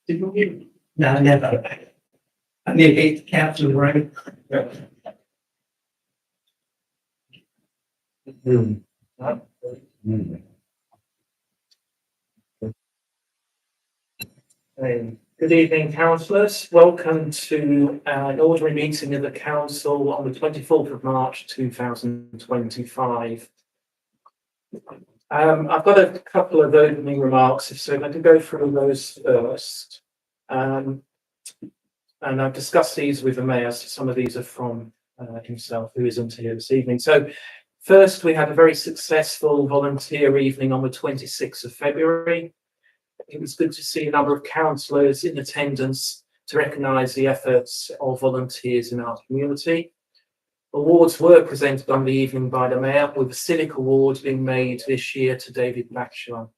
No, never. I need 8 council, right? Good evening, councillors. Welcome to an ordinary meeting of the council on the 24th of March 2025. I've got a couple of opening remarks, so I can go through those first. And I've discussed these with the mayor, so some of these are from himself, who isn't here this evening. So first, we had a very successful volunteer evening on the 26th of February. It was good to see a number of councillors in attendance to recognise the efforts of volunteers in our community. Awards were presented on the evening by the mayor, with the Civic Award being made this year to David Blackshaw.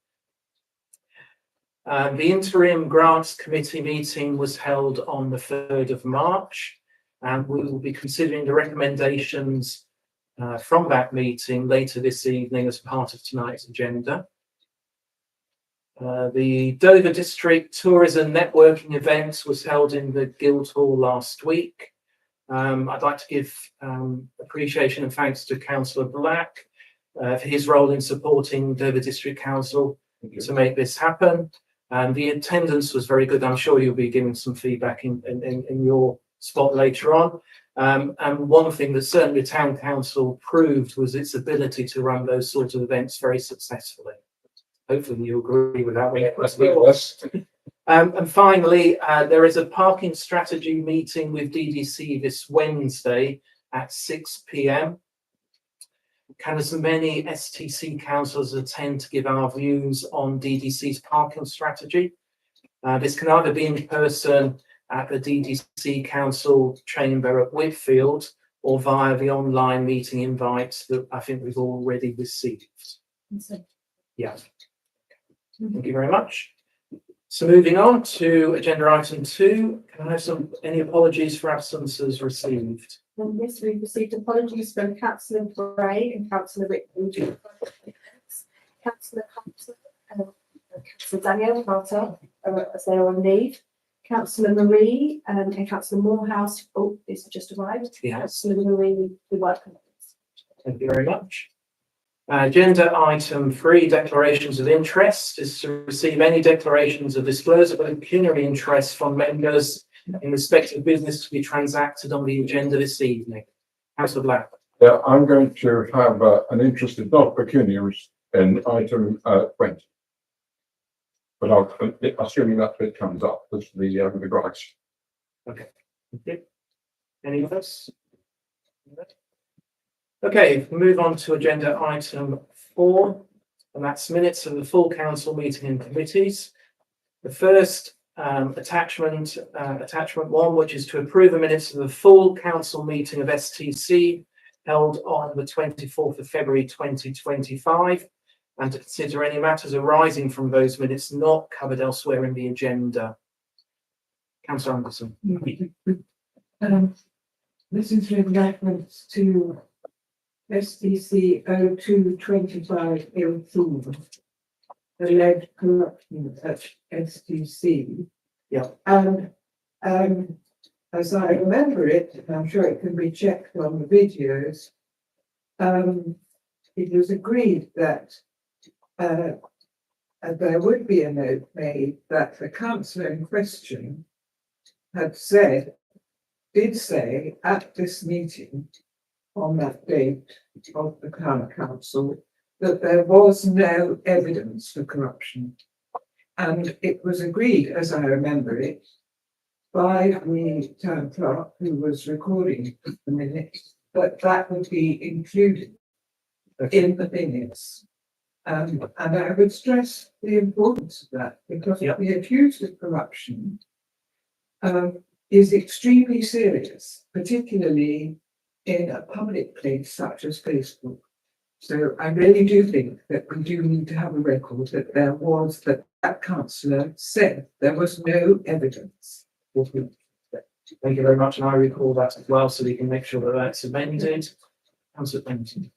The interim grants committee meeting was held on the 3rd of March, and we will be considering the recommendations from that meeting later this evening as part of tonight's agenda. The Dover District Tourism Networking event was held in the Guildhall last week. I'd like to give appreciation and thanks to Councillor Black for his role in supporting Dover District Council to make this happen. The attendance was very good. I'm sure you'll be giving some feedback in your spot later on. And one thing that certainly the Town Council proved was its ability to run those sorts of events very successfully. Hopefully you agree with that. Yes. And finally, there is a parking strategy meeting with DDC this Wednesday at 6 p.m. Can as many STC councillors attend to give our views on DDC's parking strategy? This can either be in person at the DDC Council chamber at Whitfield or via the online meeting invites that I think we've already received. Yeah. Thank you very much. So moving on to agenda item 2, can I have any apologies for absences received? Yes, we've received apologies from Councillor Bray and Councillor Rickman. Councillor Daniel Carter, as they are on leave. Councillor Marie and Councillor Morehouse, this just arrived. Yeah. Councillor Marie, we welcome. Thank you very much. Agenda item 3, declarations of interest, is to receive any declarations of disclosure of pecuniary interest from members in respect of business to be transacted on the agenda this evening. Councillor Black. Yeah, I'm going to have an interest in not pecuniary in item 20. But I'm assuming that bit comes up as the grants. Okay. Thank you. Any of us? Okay, we move on to agenda item 4, and that's minutes of the full council meeting and committees. The first attachment 1, which is to approve the minutes of the full council meeting of STC held on the 24th of February 2025, and to consider any matters arising from those minutes not covered elsewhere in the agenda. Councillor Anderson. This is in reference to STC 02.25.18, the alleged corruption at STC. Yeah. And as I remember it, and I'm sure it can be checked on the videos, it was agreed that there would be a note made that the councillor in question did say at this meeting on that date of the Town Council that there was no evidence for corruption. And it was agreed, as I remember it, by the town clerk who was recording the minutes, that would be included in the minutes. And I would stress the importance of that, because the accused of corruption is extremely serious, particularly in a public place such as Facebook. So I really do think that we do need to have a record that that councillor said there was no evidence. Thank you very much, and I recall that as well, so we can make sure that that's amended. Councillor Benton.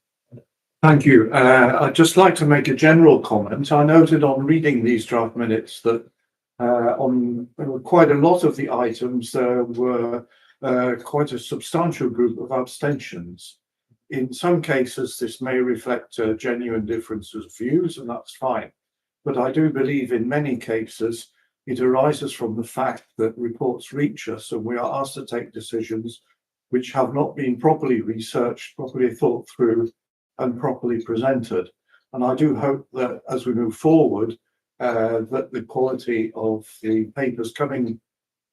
Thank you. I'd just like to make a general comment. I noted on reading these draft minutes that On quite a lot of the items, there were quite a substantial group of abstentions. In some cases, this may reflect a genuine difference of views, and that's fine. But I do believe in many cases, it arises from the fact that reports reach us and we are asked to take decisions which have not been properly researched, properly thought through, and properly presented. And I do hope that as we move forward, that the quality of the papers coming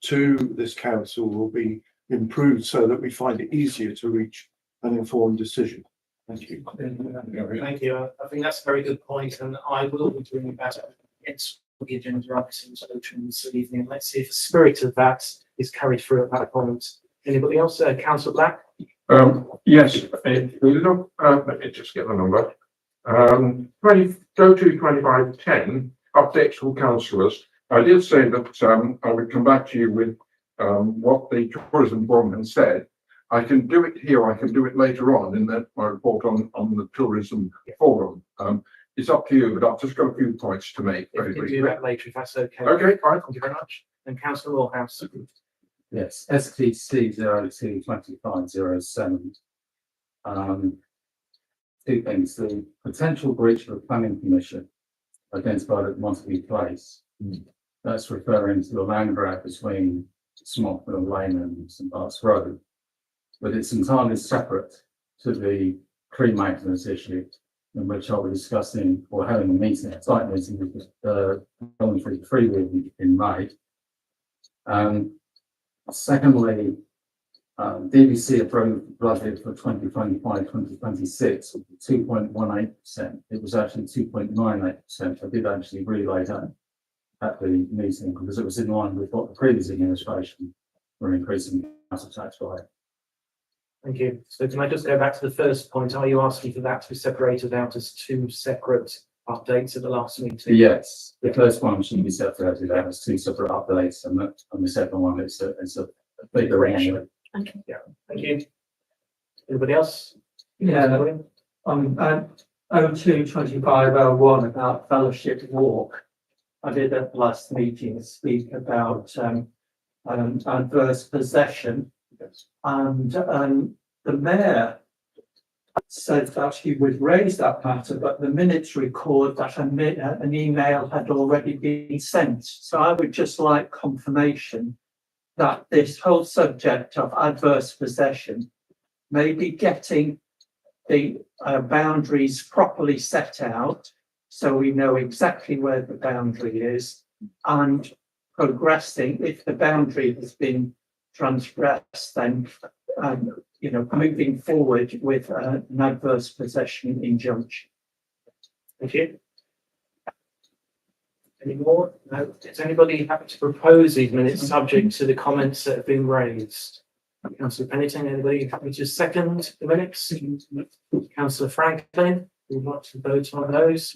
to this council will be improved so that we find it easier to reach an informed decision. Thank you. Thank you. I think that's a very good point, and I will be doing that. It's the agenda items this evening. Let's see if the spirit of that is carried through at that point. Anybody else? Councillor Black? Yes, if we look, let me just get the number. 2510 updates from councillors. I did say that I would come back to you with what the tourism forum has said. I can do it here, I can do it later on in my report on the tourism forum. It's up to you, but I've just got a few points to make. If you can do that later, if that's okay. Okay, fine. Thank you very much. And Councillor Morehouse. Yes, Stc 24.03.25. Two things, the potential breach of the planning permission identified at Montague Place. That's referring to the land grab between Smockville Lane and St Bart's Road. But it's entirely separate to the tree maintenance issue, in which I'll be discussing or having a meeting, a site meeting with the Coventry Tree Warden in May. Secondly, DVC approved budget for 2025-2026 of 2.18%. It was actually 2.98%. I did actually relay that at the meeting because it was in line with what the previous administration were increasing council tax by. Thank you. So can I just go back to the first point? Are you asking for that to be separated out as two separate updates at the last meeting? Yes, the first one should be separated out as two separate updates, and the second one is a bigger one. Okay. Yeah, thank you. Anybody else? Yeah, on 02/25/01 about Fellowship Walk. I did at the last meeting speak about adverse possession, and the mayor said that he would raise that matter, but the minutes record that an email had already been sent. So I would just like confirmation that this whole subject of adverse possession may be getting the boundaries properly set out so we know exactly where the boundary is, and progressing if the boundary has been transgressed, then moving forward with an adverse possession injunction. Thank you. Any more? No. Is anybody happy to propose these minutes subject to the comments that have been raised? Councillor Pennington, anybody happy to second the minutes? Councillor Franklin, would like to vote on those?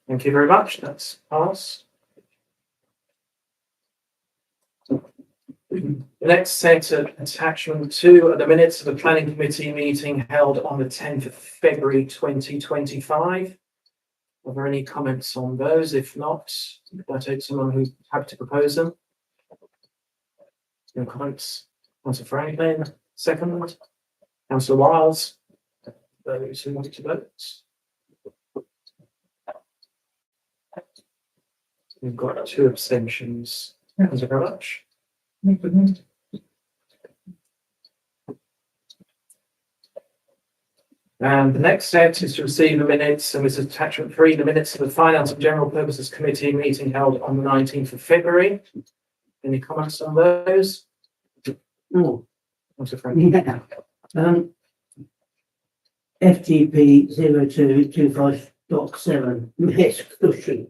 Thank you very much. That's passed. The next set of attachment 2 are the minutes of the planning committee meeting held on the 10th of February 2025. Are there any comments on those? If not, could I take someone who's happy to propose them? No comments. Councillor Franklin, second. Councillor Wiles, those who want to vote. We've got 2 abstentions. Thank you very much. And the next set is to receive the minutes, and this is attachment 3, the minutes of the Finance and General Purposes Committee meeting held on the 19th of February. Any comments on those? Oh, Councillor Franklin. yeah. FTP 0225.7 mesh cushion.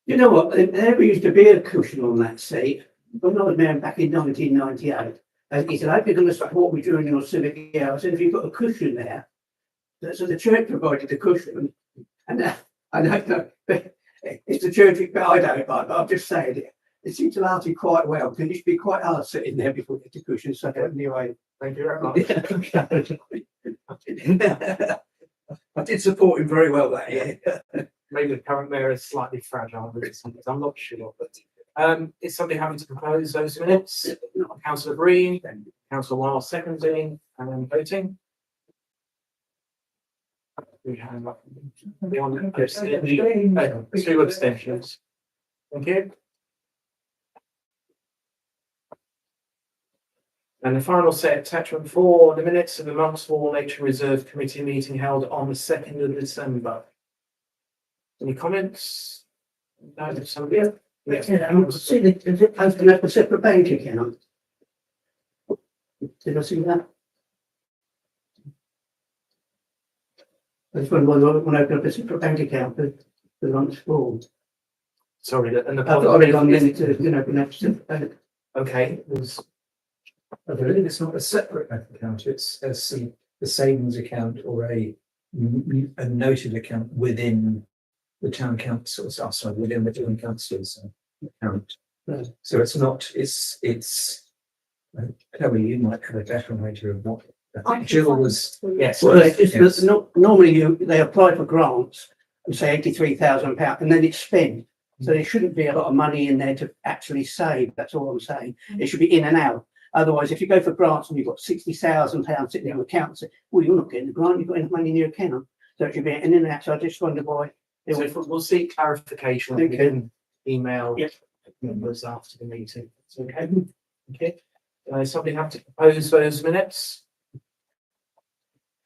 You know what? There never used to be a cushion on that seat. When I was there back in 1998, and he said, "I hope you're going to support me during your civic year." I said, "If you've got a cushion there," so the church provided the cushion, and I don't know, it's the church, but I don't. But I'm just saying it seemed to last you quite well because it used to be quite hard sitting there before you get the cushion. So anyway, Thank you very much. I did support him very well that year. Maybe the current mayor is slightly fragile with this, I'm not sure, but is somebody having to propose those minutes? Councillor Green, Councillor Wild seconding and then voting. We have one abstention, two abstentions. Thank you. And the final set, attachment 4, the minutes of the Monkswell Nature Reserve Committee meeting held on the 2nd of December. Any comments? No, there's somebody else. Yes. See, is it open up a separate bank account? Did I see that? I just want to open up a separate bank account for the lunch school. Sorry, and the I've got it on minute to, open up a separate bank. okay, I believe it's not a separate bank account, it's the savings account or a noted account within the town council's, within the town council's account. Right. So it's not, it's, Chloe, you might have a better idea of what, I think Jill was, yes. Well, it's Yes. normally they apply for grants and say £83,000 and then it's spent. So there shouldn't be a lot of money in there to actually save. That's all I'm saying. It should be in and out. Otherwise, if you go for grants and you've got £60,000 sitting in your account, say, well, you're not getting the grant, you've got enough money in your account. So it should be in and out. So I just wonder why. So if we'll seek clarification, we Okay. can email Yes. members after the meeting. It's okay. Okay. Somebody have to propose those minutes?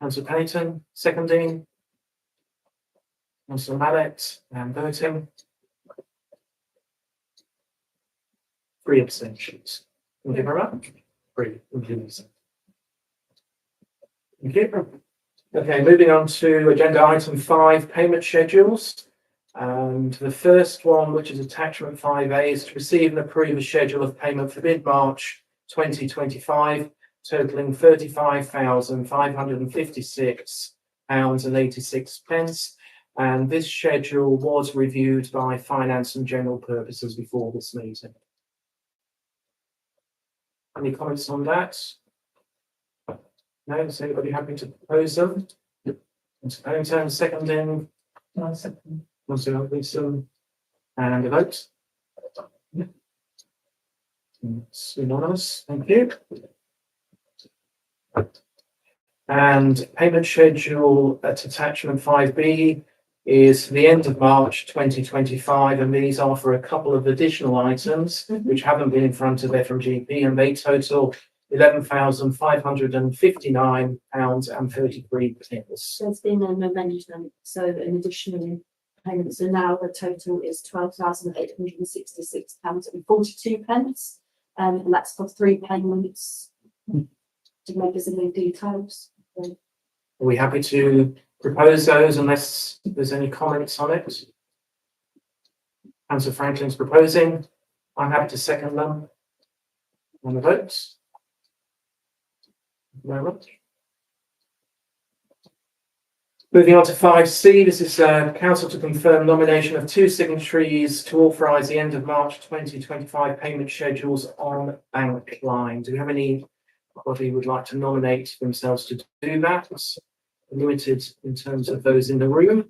Councillor Payton, seconding. Councillor Mallet, and voting. 3 abstentions. Thank you very much. 3. Thank you. Okay, moving on to agenda item 5, payment schedules. And the first one, which is attachment 5A, is to receive and approve a schedule of payment for mid-March 2025, totaling £35,556.86. And this schedule was reviewed by Finance and General Purposes before this meeting. Any comments on that? No, is anybody happy to propose them? Owen seconding. Councillor Wilson, and a vote. It's unanimous, thank you. And payment schedule at attachment 5B is the end of March 2025, and these are for a couple of additional items which haven't been in front of FMGP, and they total £11,559.33. There's been an amendment, so an additional payment. So now the total is £12,866.42. And that's for 3 payments. To make us in the details. Are we happy to propose those unless there's any comments on it? Councillor Franklin's proposing. I'm happy to second them. On the votes. Very much. Moving on to 5C, this is council to confirm nomination of 2 signatories to authorise the end of March 2025 payment schedules on bank line. Do we have anybody who would like to nominate themselves to do that? Limited in terms of those in the room.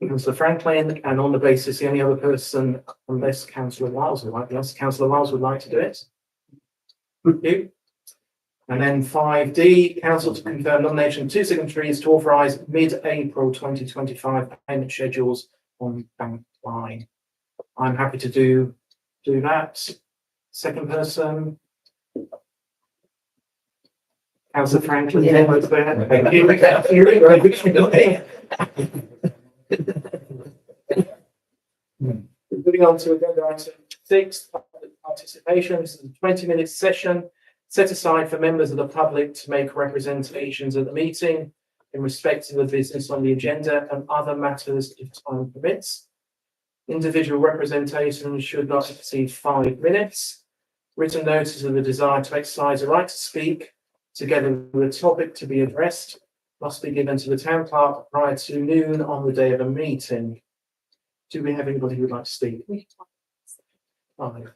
Councillor Franklin, and on the basis the only other person, unless Councillor Wiles would like, yes, Councillor Wiles would like to do it. Thank you. And then 5D, council to confirm nomination of 2 signatories to authorise mid-April 2025 payment schedules on bank line. I'm happy to do that. Second person. Councillor Franklin. Yeah. Thank you. Moving on to agenda item 6, public participation. This is a 20-minute session set aside for members of the public to make representations at the meeting in respect of the business on the agenda and other matters if time permits. Individual representation should not exceed 5 minutes. Written notice of the desire to exercise a right to speak, together with a topic to be addressed, must be given to the town clerk prior to noon on the day of a meeting. Do we have anybody who would like to speak? 5.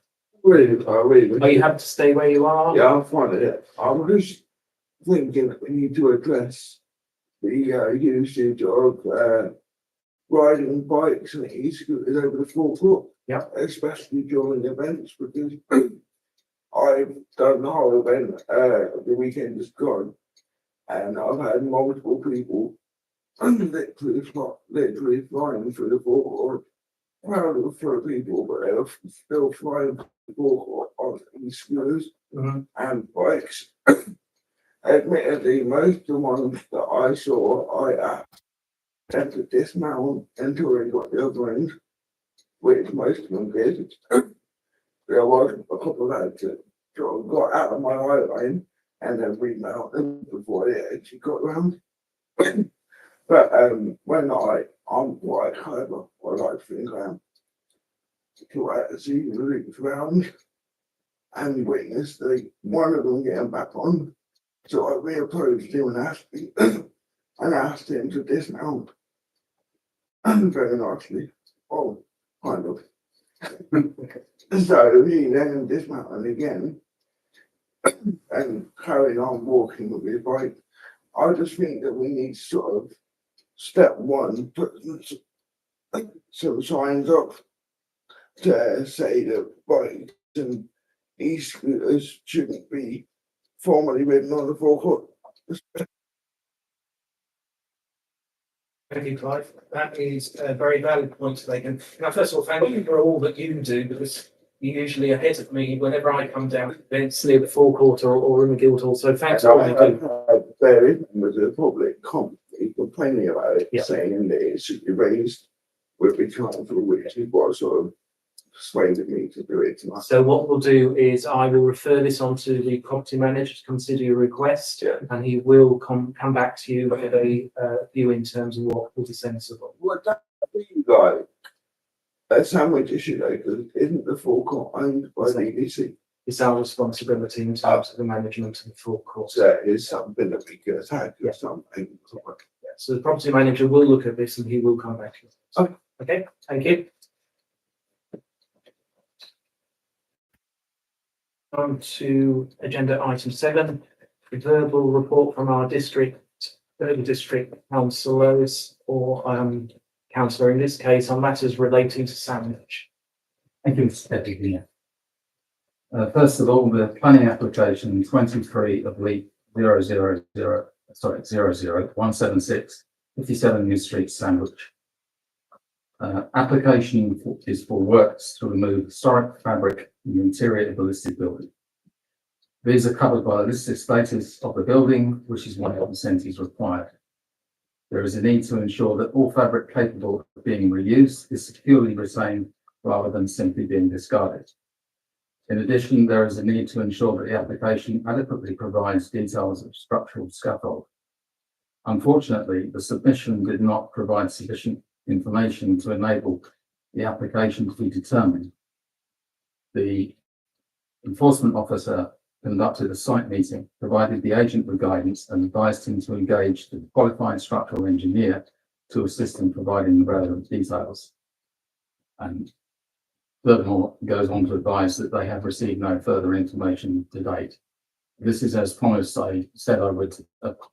Really. Are you happy to stay where you are? Yeah, I'm fine with it. I'm just thinking that we need to address the usage of riding bikes and e-scooters over the forecourt. Yeah. Especially during events, because I've done the whole event the weekend just gone, and I've had multiple people literally flying through the forecourt. Proud of for people, but they're still flying through the forecourt on e-scooters and bikes. Admittedly, most of the ones that I saw, I had to dismount until they got the other end, which most of them did. There was a couple of lads that sort of got out of my eye line and then remounted before they actually got round. But when I'm quite clever, I like to think I am, to actually loop round and witness one of them getting back on. So I reapproached him and asked him to dismount. Very nicely. Oh, kind of. So he then dismounted again and carried on walking with his bike. I just think that we need to sort of step one, put some signs up to say that bikes and e-scooters shouldn't be formally ridden on the forecourt. Thank you, Clive. That is a very valid point to make. And now, first of all, thank you for all that you do, because you're usually ahead of me whenever I come down to events near the forecourt or in the Guildhall. So thanks for all you do. There was a public comment complaining about it, Yeah. saying that it should be raised with the council, which is what sort of persuaded me to do it tonight. So what we'll do is I will refer this on to the property manager to consider your request, and he will come back to you with a view in terms of what will be sensible. Would that be like a sandwich issue though, because isn't the forecourt owned by the EDC? It's our responsibility in terms of the management of the forecourt. So that is something that we could have Yeah. something. Yeah, so the property manager will look at this and he will come back to you. Okay, thank you. On to agenda item 7, verbal report from our district councillors or councillor in this case on matters relating to sandwich. Thank you, Mr. Deputy. First of all, the planning application 23 of week 00176 57 New Street, Sandwich. Application is for works to remove historic fabric in the interior of the listed building. These are covered by the listed status of the building, which is 100% is required. There is a need to ensure that all fabric capable of being reused is securely retained rather than simply being discarded. In addition, there is a need to ensure that the application adequately provides details of structural scaffold. Unfortunately, the submission did not provide sufficient information to enable the application to be determined. The enforcement officer conducted a site meeting, provided the agent with guidance and advised him to engage the qualified structural engineer to assist in providing the relevant details. And furthermore, goes on to advise that they have received no further information to date. This is as promised. I said I would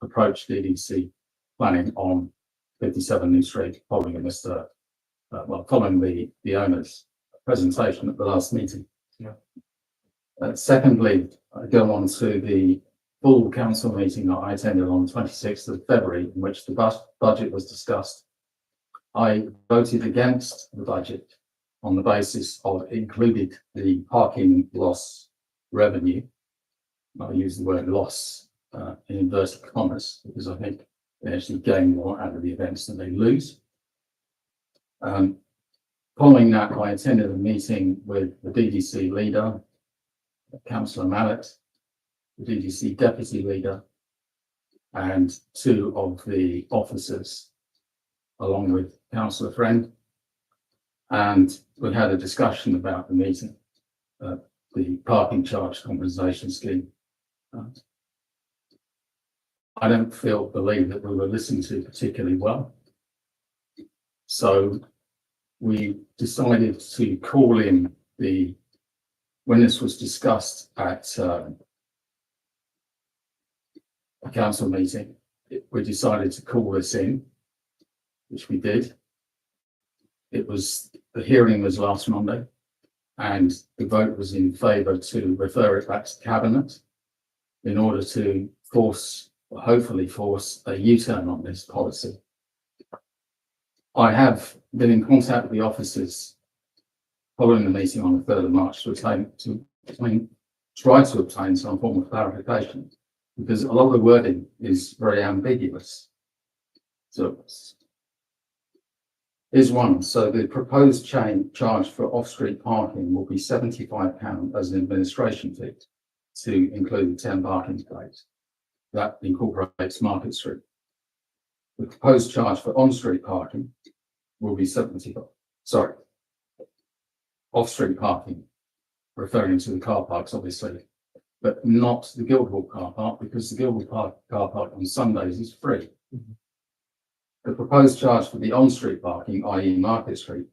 approach DDC planning on 57 New Street following following the owner's presentation at the last meeting. Yeah. Secondly, I go on to the full council meeting that I attended on 26th of February, in which the budget was discussed. I voted against the budget on the basis of it included the parking loss revenue. I use the word loss in inverted commas because I think they actually gain more out of the events than they lose. Following that, I attended a meeting with the DDC leader, Councillor Mallet, the DDC deputy leader, and 2 of the officers, along with Councillor Friend. And we had a discussion about the meeting, the parking charge compensation scheme. I don't believe that we were listened to particularly well. So we decided to call in the when this was discussed at a council meeting, we decided to call this in, which we did. The hearing was last Monday, and the vote was in favour to refer it back to Cabinet in order to hopefully force a U-turn on this policy. I have been in contact with the officers following the meeting on the 3rd of March to try to obtain some form of clarification, because a lot of the wording is very ambiguous. So here's one. So the proposed charge for off-street parking will be £75 as an administration fee to include 10 parking spaces. That incorporates Market Street. The proposed charge for on-street parking will be off-street parking, referring to the car parks, obviously, but not the Guildhall car park, because the Guildhall car park on Sundays is free. The proposed charge for the on-street parking, i.e. Market Street,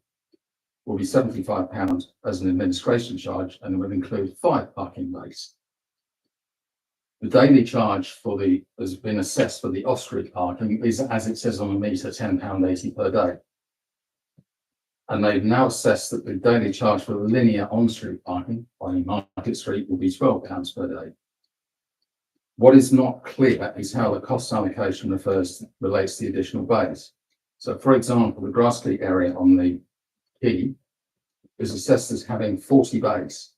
will be £75 as an administration charge and will include 5 parking bays. The daily charge has been assessed for the off-street parking is, as it says on the meter, £10.80 per day. And they've now assessed that the daily charge for the linear on-street parking, i.e. Market Street, will be £12 per day. What is not clear is how the cost allocation relates to the additional bays. So, for example, the Grassley area on the quay is assessed as having 40 bays.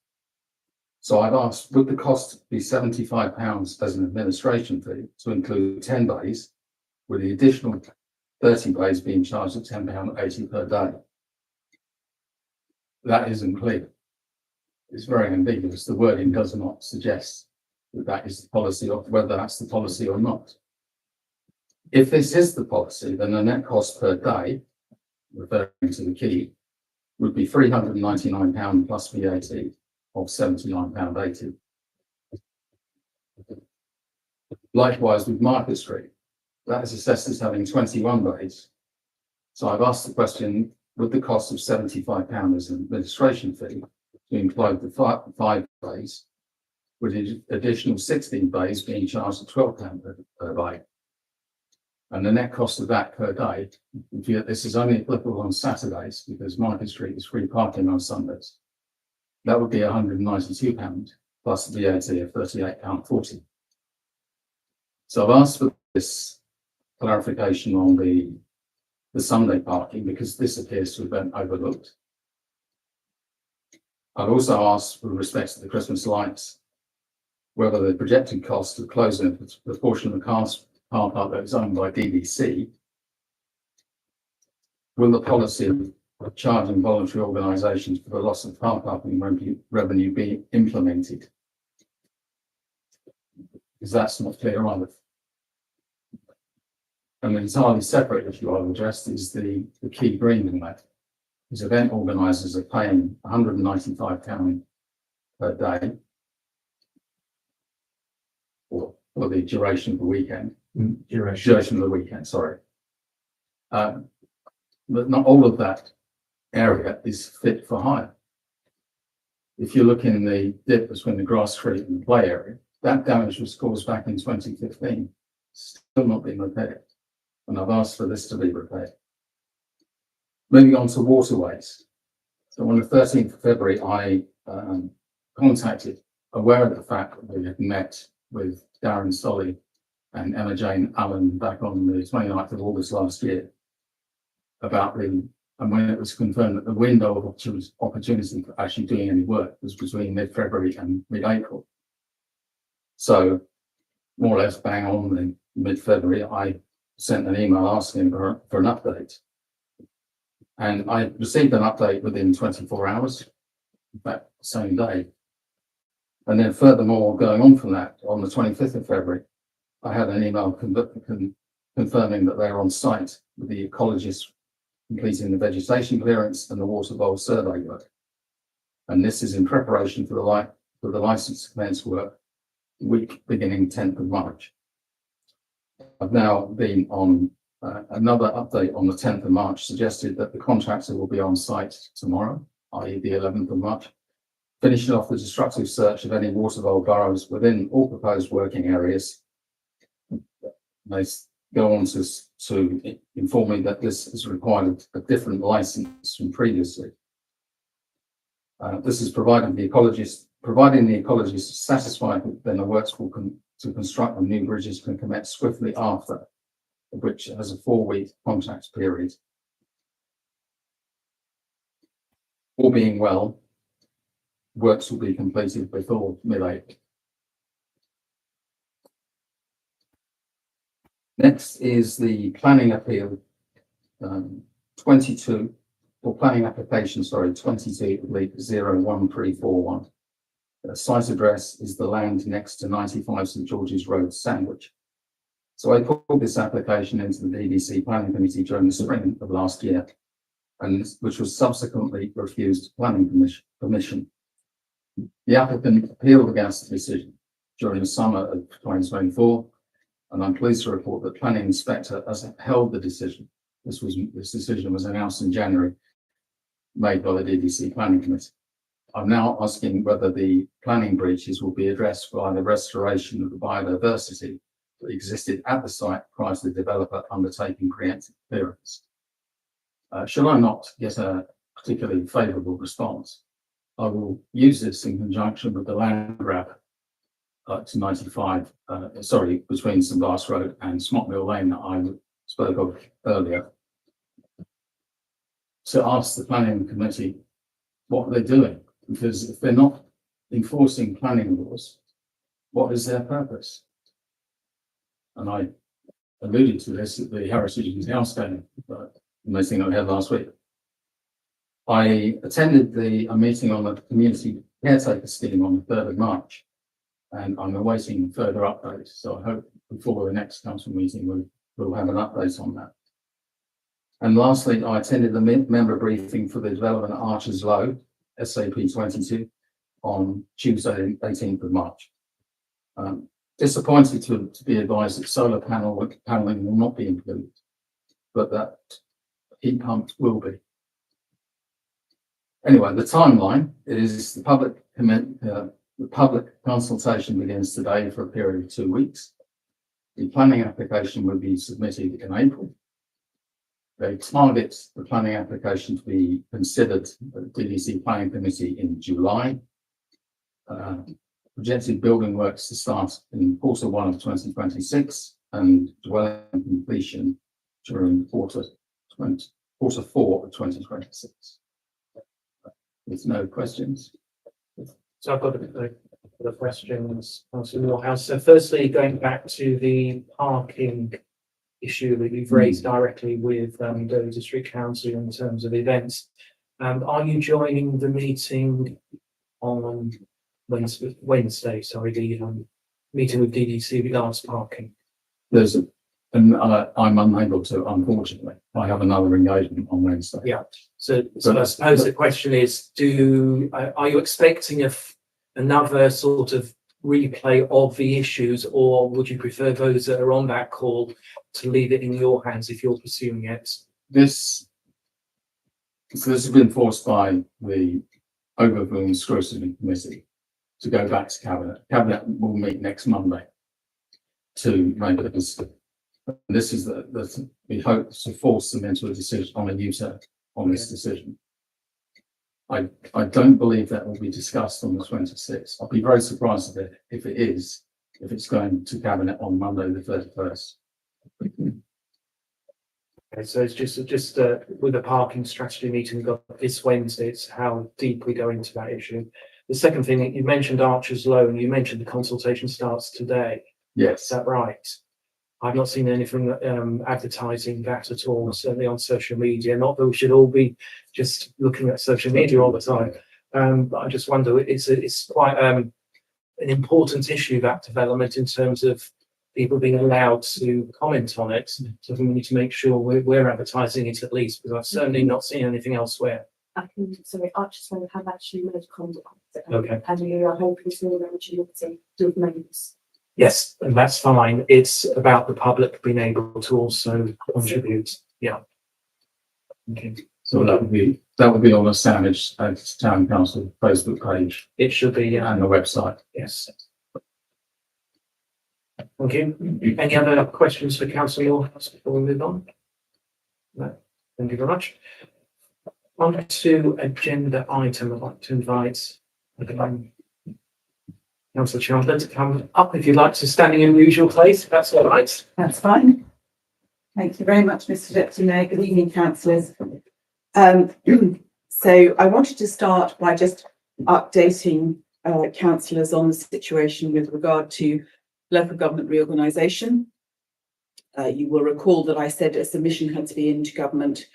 So I've asked, would the cost be £75 as an administration fee to include 10 bays, with the additional 30 bays being charged at £10.80 per day? That isn't clear. It's very ambiguous. The wording does not suggest that is the policy, or whether that's the policy or not. If this is the policy, then the net cost per day, referring to the quay, would be £399 plus VAT of £79.80. Likewise with Market Street, that is assessed as having 21 bays. So I've asked the question, would the cost of £75 as an administration fee to include the 5 bays, with an additional 16 bays being charged at £12 per bay? And the net cost of that per day, this is only applicable on Saturdays because Market Street is free parking on Sundays. That would be £192 plus VAT of £38.40. So I've asked for this clarification on the Sunday parking because this appears to have been overlooked. I've also asked, with respect to the Christmas lights, whether the projected cost of closing the portion of the car park that is owned by DDC, will the policy of charging voluntary organisations for the loss of car parking revenue be implemented? Because that's not clear either. An entirely separate issue I've addressed is the key green in that. These event organisers are paying £195 per day for the duration of the weekend. Duration of the weekend, sorry. But not all of that area is fit for hire. If you look in the dip between the Grass Street and the play area, that damage was caused back in 2015, still not been repaired. And I've asked for this to be repaired. Moving on to waterways. So on the 13th of February, I contacted, aware of the fact that we had met with Darren Solly and Emma Jane Allen back on the 29th of August last year, about and when it was confirmed that the window of opportunity for actually doing any work was between mid-February and mid-April. So more or less bang on in mid-February, I sent an email asking for an update. And I received an update within 24 hours, in fact, the same day. And then furthermore, going on from that, on the 25th of February, I had an email confirming that they were on site with the ecologists completing the vegetation clearance and the water bowl survey work. And this is in preparation for the license to commence work week beginning 10th of March. I've now been on another update on the 10th of March, suggested that the contractor will be on site tomorrow, i.e. the 11th of March, finishing off the destructive search of any watervole burrows within all proposed working areas. They go on to inform me that this has required a different license from previously. This is providing the ecologists are satisfied that then the works to construct the new bridges can commence swiftly after, which has a 4-week contract period. All being well, works will be completed before mid-April. Next is the planning appeal 22, or planning application, sorry, 22.03.25. The site address is the land next to 95 St George's Road, Sandwich. So I put this application into the DDC Planning Committee during the spring of last year, and which was subsequently refused planning permission. The applicant appealed against the decision during the summer of 2024, and I'm pleased to report that planning inspector has upheld the decision. This decision was announced in January, made by the DDC Planning Committee. I'm now asking whether the planning breaches will be addressed by the restoration of the biodiversity that existed at the site prior to the developer undertaking preemptive clearance. Should I not get a particularly favourable response, I will use this in conjunction with the land grab to 95, between St Vast Road and Smockmill Lane that I spoke of earlier, to ask the planning committee what they're doing, because if they're not enforcing planning laws, what is their purpose? And I alluded to this at the Heritage and House Day, meeting that we had last week. I attended a meeting on the community caretaker scheme on the 3rd of March, and I'm awaiting further updates. So I hope before the next council meeting we'll have an update on that. And lastly, I attended the member briefing for the development at Archers Low, SAP 22, on Tuesday, 18th of March. Disappointed to be advised that solar paneling will not be included, but that heat pumps will be. Anyway, the timeline is the public consultation begins today for a period of 2 weeks. The planning application will be submitted in April. They target the planning application to be considered at the DDC Planning Committee in July. Projected building works to start in Q1 of 2026 and dwelling completion during Q4 of 2026. With no questions. So I've got the questions, Councillor Morehouse. So firstly, going back to the parking issue that you've raised directly with Dover District Council in terms of events, are you joining the meeting on Wednesday, the meeting with DDC regards parking? I'm unable to, unfortunately. I have another engagement on Wednesday. Yeah. So I suppose the question is, are you expecting another sort of replay of the issues, or would you prefer those that are on that call to leave it in your hands if you're pursuing it? This has been forced by the Overview Scrutiny Committee to go back to Cabinet. Cabinet will meet next Monday to make a decision. This is that we hope to force them into a decision on a U-turn on this decision. I don't believe that will be discussed on the 26th. I'll be very surprised if it's going to Cabinet on Monday the 31st. Okay, so it's just with the parking strategy meeting we've got this Wednesday, it's how deep we go into that issue. The second thing, you mentioned Archers Low, and you mentioned the consultation starts today. Yes. Is that right? I've not seen anything advertising that at all, certainly on social media. Not that we should all be just looking at social media all the time. But I just wonder, it's quite an important issue, that development, in terms of people being allowed to comment on it. So we need to make sure we're advertising it at least, because I've certainly not seen anything elsewhere. Archers Low have actually made contact. Okay. And we are hoping to arrange a meeting with members. Yes, and that's fine. It's about the public being able to also contribute. Yeah. Okay. So that would be on the Sandwich Town Council Facebook page It should be, and the website. yes. Thank you. Any other questions for Councillor Morehouse before we move on? No, thank you very much. On to agenda item, I'd like to invite Councillor Chandler to come up if you'd like to, standing in your usual place, if that's all right. That's fine. Thank you very much, Mr. Deputy Mayor. Good evening, councillors. So I wanted to start by just updating councillors on the situation with regard to local government reorganisation. You will recall that I said a submission had to be into government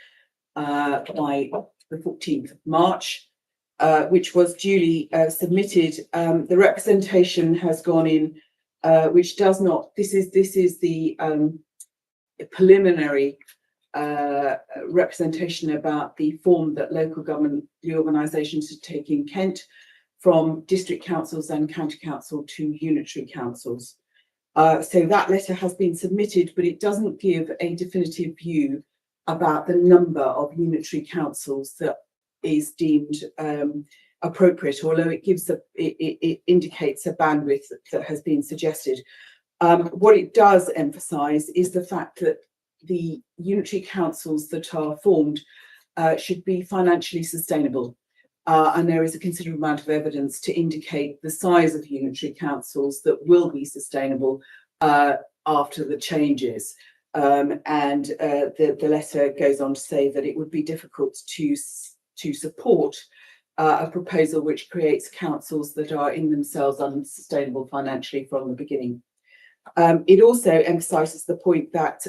by the 14th of March, which was duly submitted. The representation has gone in, which does not, this is the preliminary representation about the form that local government reorganisations should take in Kent from district councils and county council to unitary councils. So that letter has been submitted, but it doesn't give a definitive view about the number of unitary councils that is deemed appropriate, although it gives it indicates a bandwidth that has been suggested. What it does emphasise is the fact that the unitary councils that are formed should be financially sustainable. And there is a considerable amount of evidence to indicate the size of unitary councils that will be sustainable after the changes. The letter goes on to say that it would be difficult to support a proposal which creates councils that are in themselves unsustainable financially from the beginning. It also emphasises the point that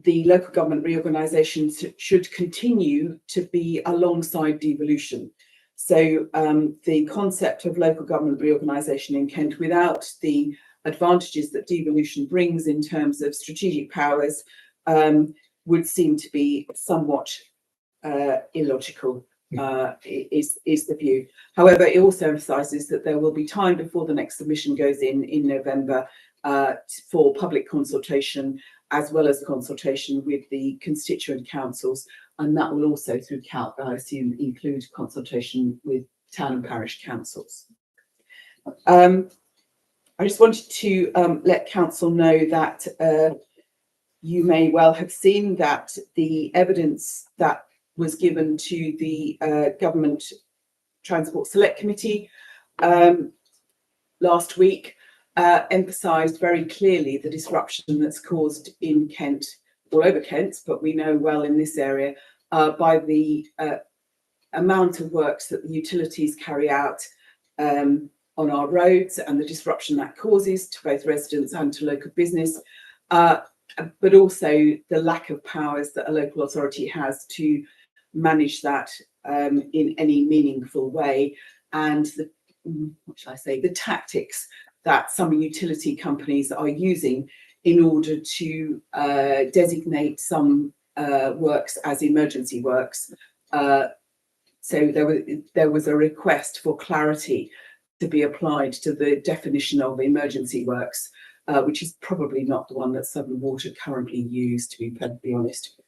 the local government reorganisation should continue to be alongside devolution. So the concept of local government reorganisation in Kent without the advantages that devolution brings in terms of strategic powers would seem to be somewhat illogical, is the view. However, it also emphasises that there will be time before the next submission goes in November for public consultation, as well as consultation with the constituent councils, and that will also, through I assume, include consultation with town and parish councils. I just wanted to let council know that you may well have seen that the evidence that was given to the Government Transport Select Committee last week emphasised very clearly the disruption that's caused in Kent, all over Kent, but we know well in this area, by the amount of works that the utilities carry out on our roads and the disruption that causes to both residents and to local business, but also the lack of powers that a local authority has to manage that in any meaningful way, and the, what shall I say, the tactics that some utility companies are using in order to designate some works as emergency works. So there was a request for clarity to be applied to the definition of emergency works, which is probably not the one that Southern Water currently use, to be perfectly honest.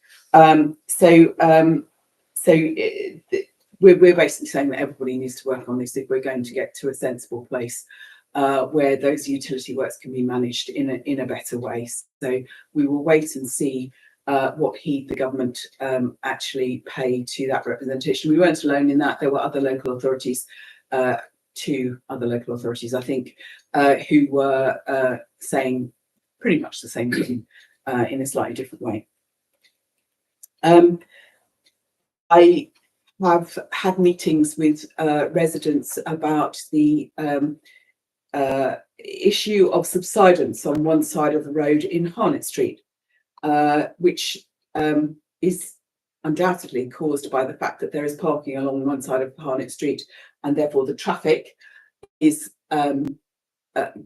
We're basically saying that everybody needs to work on this if we're going to get to a sensible place where those utility works can be managed in a better way. So we will wait and see what heed the government actually pay to that representation. We weren't alone in that. There were other local authorities, two other local authorities, I think, who were saying pretty much the same thing in a slightly different way. I have had meetings with residents about the issue of subsidence on one side of the road in Harnett Street, which is undoubtedly caused by the fact that there is parking along one side of Harnett Street, and therefore the traffic is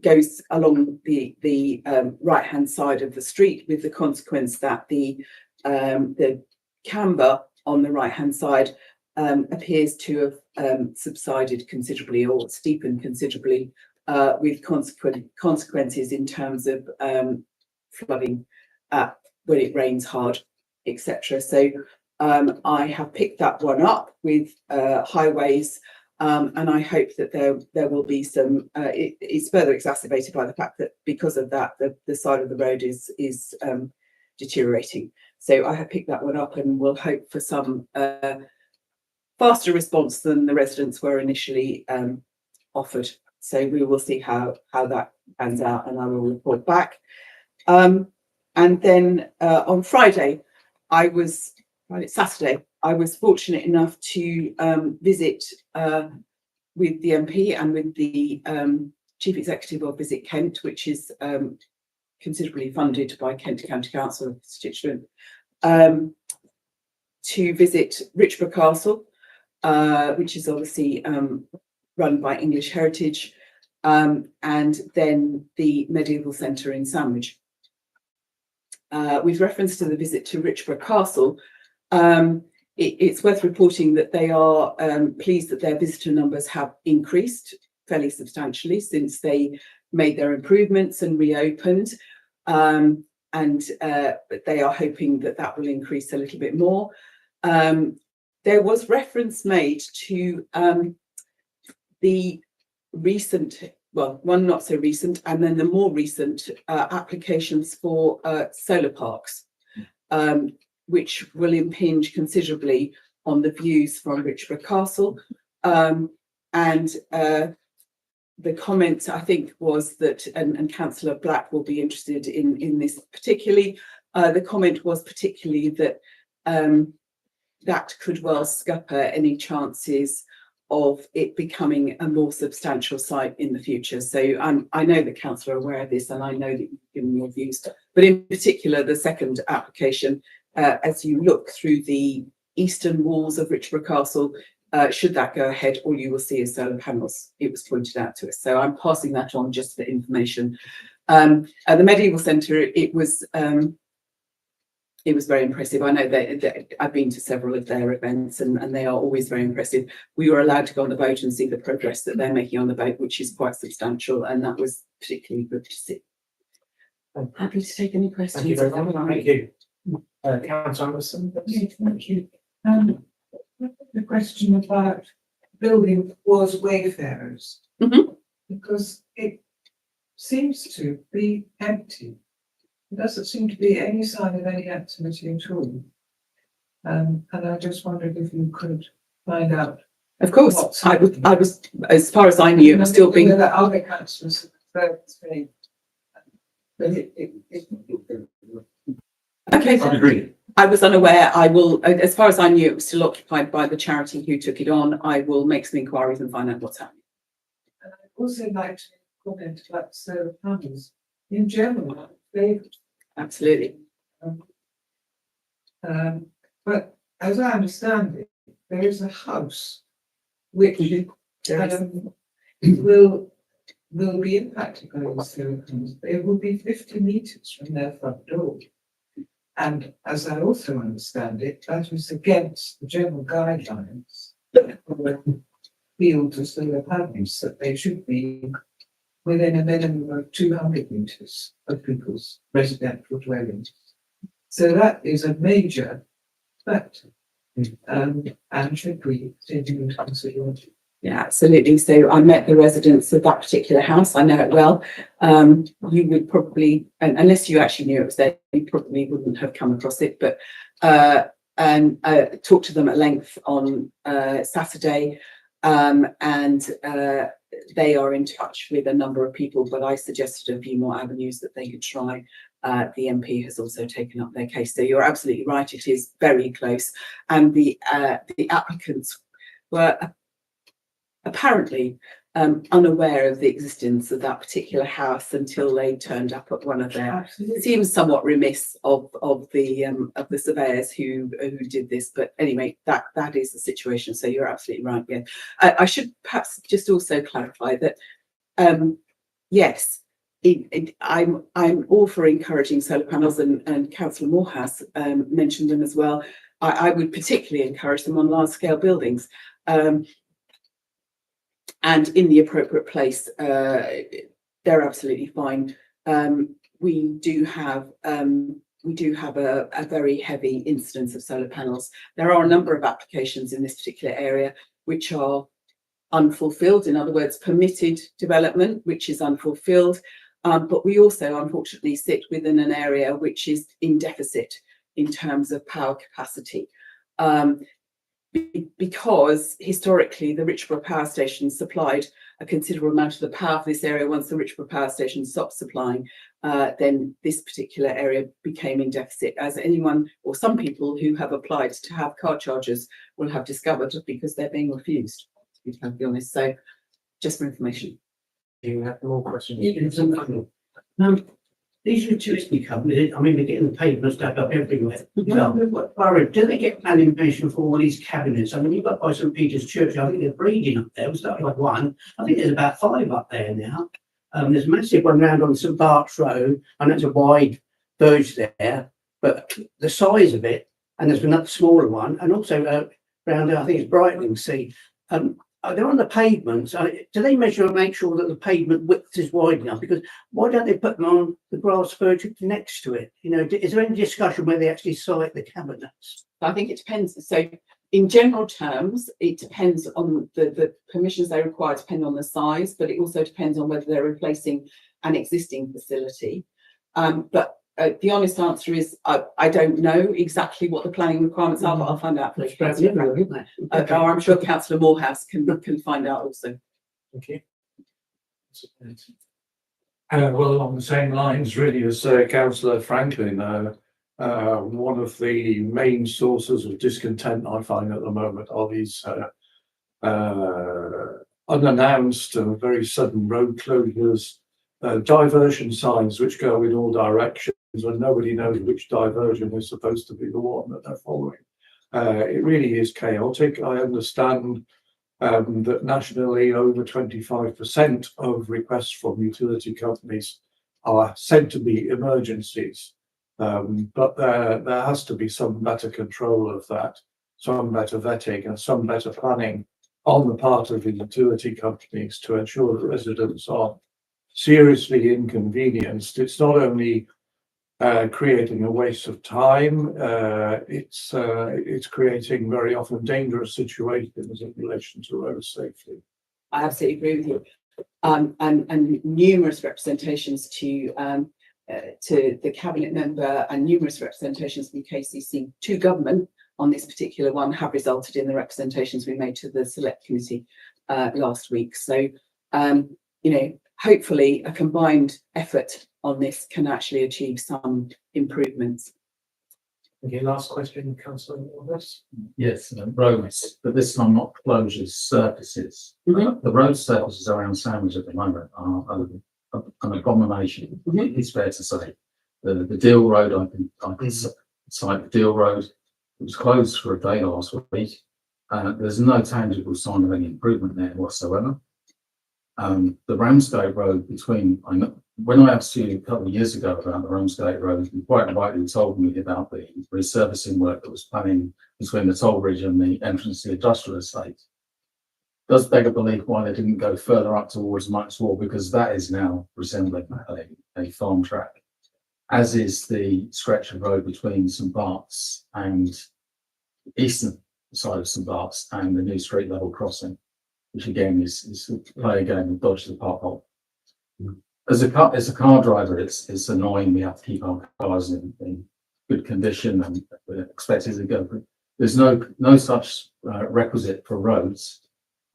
goes along the right hand side of the street, with the consequence that the camber on the right hand side appears to have subsided considerably or steepened considerably, with consequences in terms of flooding when it rains hard etc. So I have picked that one up with highways, and I hope that there will be some. It's further exacerbated by the fact that because of that, the side of the road is deteriorating. So I have picked that one up, and will hope for some faster response than the residents were initially offered. So we will see how that pans out, and I will report back. And then on Friday, Saturday, I was fortunate enough to visit with the MP and with the Chief Executive of Visit Kent, which is considerably funded by Kent County Council constituent, to visit Richborough Castle, which is obviously run by English Heritage, and then the Medieval Centre in Sandwich. With reference to the visit to Richborough Castle, it's worth reporting that they are pleased that their visitor numbers have increased fairly substantially since they made their improvements and reopened, and they are hoping that that will increase a little bit more. There was reference made to the recent, well, one not so recent, and then the more recent applications for solar parks, which will impinge considerably on the views from Richborough Castle. And the comment, I think, was that, and Councillor Black will be interested in this particularly, the comment was particularly that that could well scupper any chances of it becoming a more substantial site in the future. So I know that Council are aware of this, and I know that you've given your views, but in particular, the second application, as you look through the eastern walls of Richborough Castle, should that go ahead, all you will see is solar panels. It was pointed out to us. So I'm passing that on just for information. At the Medieval Centre, it was very impressive. I know that I've been to several of their events, and they are always very impressive. We were allowed to go on the boat and see the progress that they're making on the boat, which is quite substantial, and that was particularly good to see. I'm happy to take any questions. Thank you very much. Thank you. Councillor Anderson. Thank you. The question about building was wayfarers, because it seems to be empty. There doesn't seem to be any sign of any activity at all. And I just wondered if you could find out. Of course, I was, as far as I knew, it was still being. The other councillors saying. Okay. I agree. I was unaware. I will, as far as I knew, it was still occupied by the charity who took it on. I will make some inquiries and find out what's happening. And I'd also like to comment about solar panels in general. Absolutely. But as I understand it, there is a house which will be impacted by the solar panels. They will be 50 metres from their front door. And as I also understand it, that is against the general guidelines for field to solar panels, that they should be within a minimum of 200 metres of people's residential dwellings. So that is a major factor, and should be taken into consideration. Yeah, absolutely. So I met the residents of that particular house. I know it well. You would probably, unless you actually knew it was there, you probably wouldn't have come across it. But and talked to them at length on Saturday, and they are in touch with a number of people. But I suggested a few more avenues that they could try. The MP has also taken up their case. So you're absolutely right. It is very close, and the applicants were apparently unaware of the existence of that particular house until they turned up at one of their. It seems somewhat remiss of the surveyors who did this, but anyway, that is the situation. So you're absolutely right. Yeah, I should perhaps just also clarify that yes, I'm all for encouraging solar panels, and Councillor Morehouse mentioned them as well. I would particularly encourage them on large scale buildings. And in the appropriate place, they're absolutely fine. We do have we do have a very heavy incidence of solar panels. There are a number of applications in this particular area which are unfulfilled, in other words, permitted development, which is unfulfilled. But we also, unfortunately, sit within an area which is in deficit in terms of power capacity. Because historically the Richborough power station supplied a considerable amount of the power for this area. Once the Richborough power station stopped supplying, then this particular area became in deficit, as anyone or some people who have applied to have car chargers will have discovered, because they're being refused, to be perfectly honest. So just for information. Do you have more questions? These utility companies, I mean, they're getting the pavement stuck up everywhere. Borough, do they get planning permission for all these cabinets? I mean, you've got by St Peter's Church, I think they're breeding up there. We started with one. I think there's about 5 up there now. There's a massive one round on St Bart's Road, and that's a wide verge there, but the size of it, and there's another smaller one, and also round, I think it's Brightling Sea. They're on the pavements. Do they measure and make sure that the pavement width is wide enough? Because why don't they put them on the grass verge next to it? You know, is there any discussion where they actually site the cabinets? I think it depends. So in general terms, it depends on the permissions they require, depend on the size, but it also depends on whether they're replacing an existing facility. But the honest answer is I don't know exactly what the planning requirements are, but I'll find out. Or I'm sure Councillor Morehouse can find out also. Thank you. Well, along the same lines, really, as Councillor Franklin, one of the main sources of discontent I find at the moment are these unannounced and very sudden road closures, diversion signs which go in all directions, and nobody knows which diversion is supposed to be the one that they're following. It really is chaotic. I understand that nationally over 25% of requests from utility companies are said to be emergencies, but there has to be some better control of that, some better vetting and some better planning on the part of the utility companies to ensure that residents are seriously inconvenienced. It's not only creating a waste of time, it's creating very often dangerous situations in relation to road safety. I absolutely agree with you. And numerous representations to the cabinet member and numerous representations from KCC to government on this particular one have resulted in the representations we made to the select committee last week. So, you know, hopefully a combined effort on this can actually achieve some improvements. Okay, last question, Councillor Morehouse. Yes, roads, but this time not closures, surfaces. The road surfaces around Sandwich at the moment are an abomination. It's fair to say. The Deal Road, I can cite the Deal Road. It was closed for a day last week. There's no tangible sign of any improvement there whatsoever. The Ramsgate Road when I asked you a couple of years ago about the Ramsgate Road, you quite rightly told me about the resurfacing work that was planning between the toll bridge and the entrance to the industrial estate. It does beg a belief why they didn't go further up towards Maxwell, because that is now resembling a farm track, as is the stretch of road between St Bart's and the eastern side of St Bart's and the new street level crossing, which again is play a game of dodge the pothole. As a car driver, it's annoying. We have to keep our cars in good condition and we're expected to go. There's no such requisite for roads.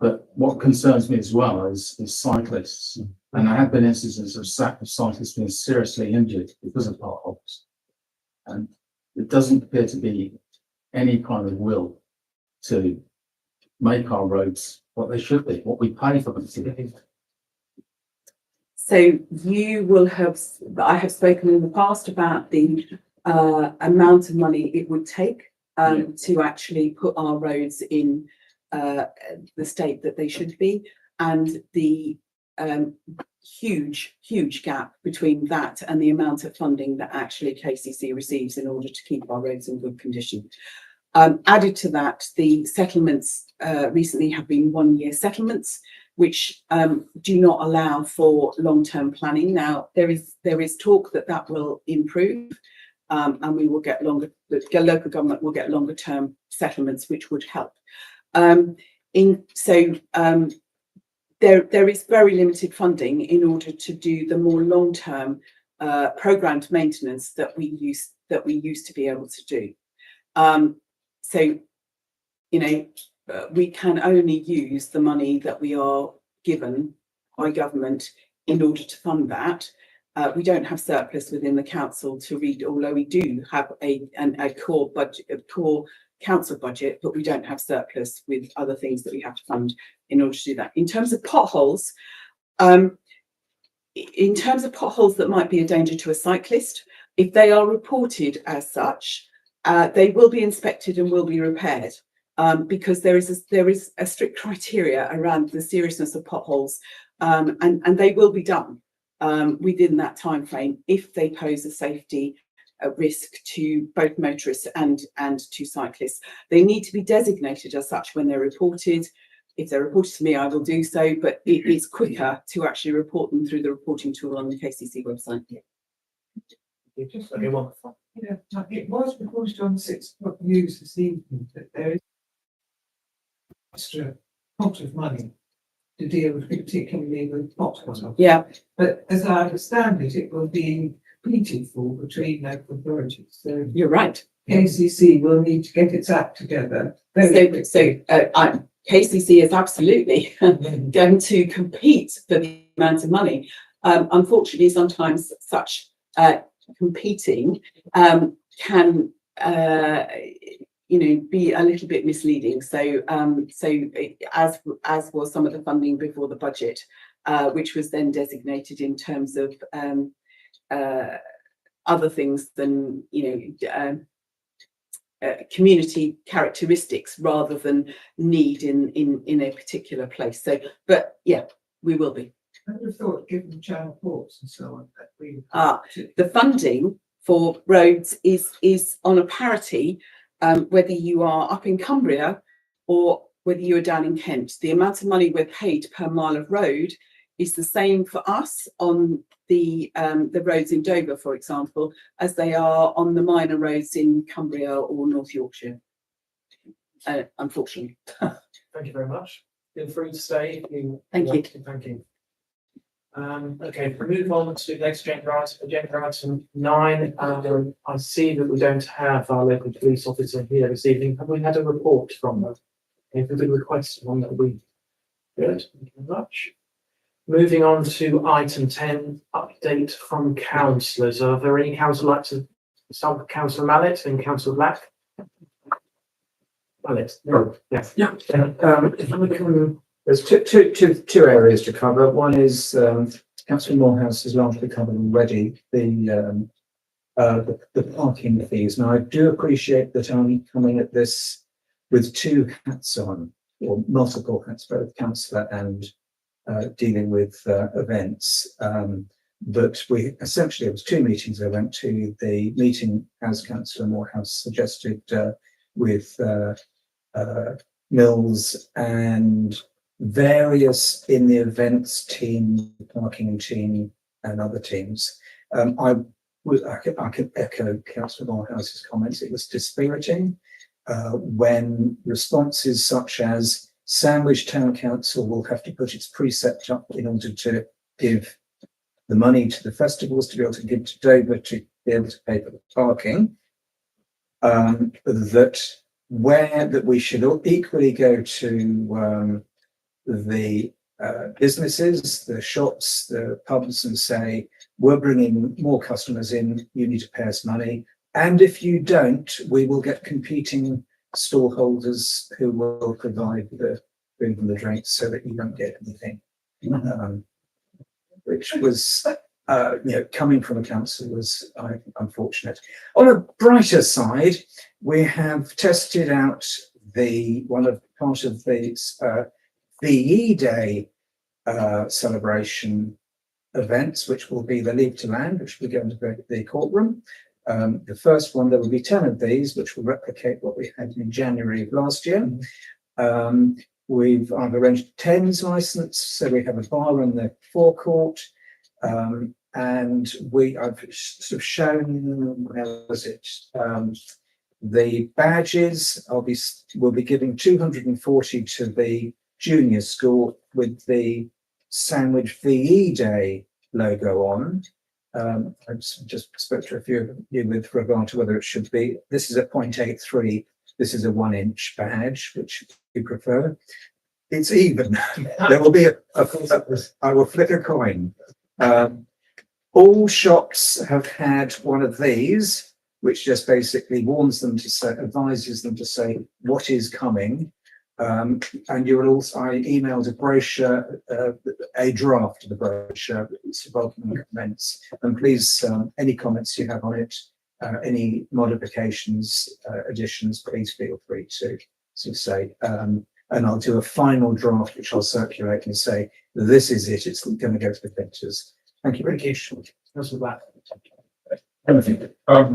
But what concerns me as well is cyclists. And there have been instances of cyclists being seriously injured because of potholes. And it doesn't appear to be any kind of will to make our roads what they should be, what we pay for them to be. So you will have, I have spoken in the past about the amount of money it would take to actually put our roads in the state that they should be, and the huge gap between that and the amount of funding that actually KCC receives in order to keep our roads in good condition. Added to that, the settlements recently have been 1-year settlements, which do not allow for long-term planning. Now, there is talk that will improve, and we will get longer. The local government will get longer term settlements, which would help. There is very limited funding in order to do the more long term programmed maintenance that we used to be able to do. We can only use the money that we are given by government in order to fund that. We don't have surplus within the council to read, although we do have a core budget, a core council budget, but we don't have surplus with other things that we have to fund in order to do that. In terms of potholes, that might be a danger to a cyclist, if they are reported as such, they will be inspected and will be repaired. Because there is a strict criteria around the seriousness of potholes, and they will be done within that time frame if they pose a safety risk to both motorists and to cyclists. They need to be designated as such when they're reported. If they're reported to me, I will do so, but it is quicker to actually report them through the reporting tool on the KCC website. Okay, wonderful. Yeah, it was reported on 6 o'clock news this evening that there is extra pot of money to deal with, particularly with potholes. Yeah. But as I understand it, it will be competed for between local authorities. So You're right. KCC will need to get its act together. KCC is absolutely going to compete for the amount of money. Unfortunately, sometimes such competing can be a little bit misleading. As was some of the funding before the budget, which was then designated in terms of other things than community characteristics rather than need in a particular place. But yeah, we will be. I would have thought, given channel ports and so on, that we the funding for roads is on a parity, whether you are up in Cumbria or whether you are down in Kent. The amount of money we're paid per mile of road is the same for us on the roads in Dover, for example, as they are on the minor roads in Cumbria or North Yorkshire. Unfortunately. Thank you very much. Feel free to stay if you Thank you. want to. Thank you. Okay, we move on to the next agenda item 9. I see that we don't have our local police officer here this evening. Have we had a report from them? If we could request one, that would be good. Thank you very much. Moving on to item 10, update from councillors. Are there any councillors like to start with? Councillor Mallet and Councillor Black? Mallet, no. Yes. Yeah. There's two areas to cover. One is Councillor Morehouse has largely covered already the parking fees. Now I do appreciate that I'm coming at this with two hats on, or multiple hats, both councillor and dealing with events. But we essentially, it was 2 meetings I went to. The meeting, as Councillor Morehouse suggested, with Mills and various in the events team, the parking team, and other teams. I could echo Councillor Morehouse's comments. It was dispiriting when responses such as Sandwich Town Council will have to put its precept up in order to give the money to the festivals, to be able to give to Dover, to be able to pay for the parking, that we should equally go to the businesses, the shops, the pubs, and say, we're bringing more customers in, you need to pay us money. And if you don't, we will get competing stall holders who will provide the food and the drinks so that you don't get anything. Which was, coming from a council was unfortunate. On a brighter side, we have tested out part of the VE Day celebration events, which will be the Leave to Land, which will go into the courtroom. The first one, there will be 10 of these, which will replicate what we had in January of last year. I've arranged 10's license, so we have a bar in the forecourt. and I've sort of shown, where was it? The badges, we'll be giving 240 to the junior school with the Sandwich VE Day logo on. I just spoke to a few of you with regard to whether it should be. This is a 0.83. This is a 1-inch badge, which you prefer. It's even. There will be I will flick a coin. All shops have had one of these, which just basically warns them to say, advises them to say what is coming. And you will also, I emailed a brochure, a draft of the brochure, it's welcome comments. And please, any comments you have on it, any modifications, additions, please feel free to say. And I'll do a final draft, which I'll circulate and say, this is it, it's going to go to the printers. Thank you very much. That's all that.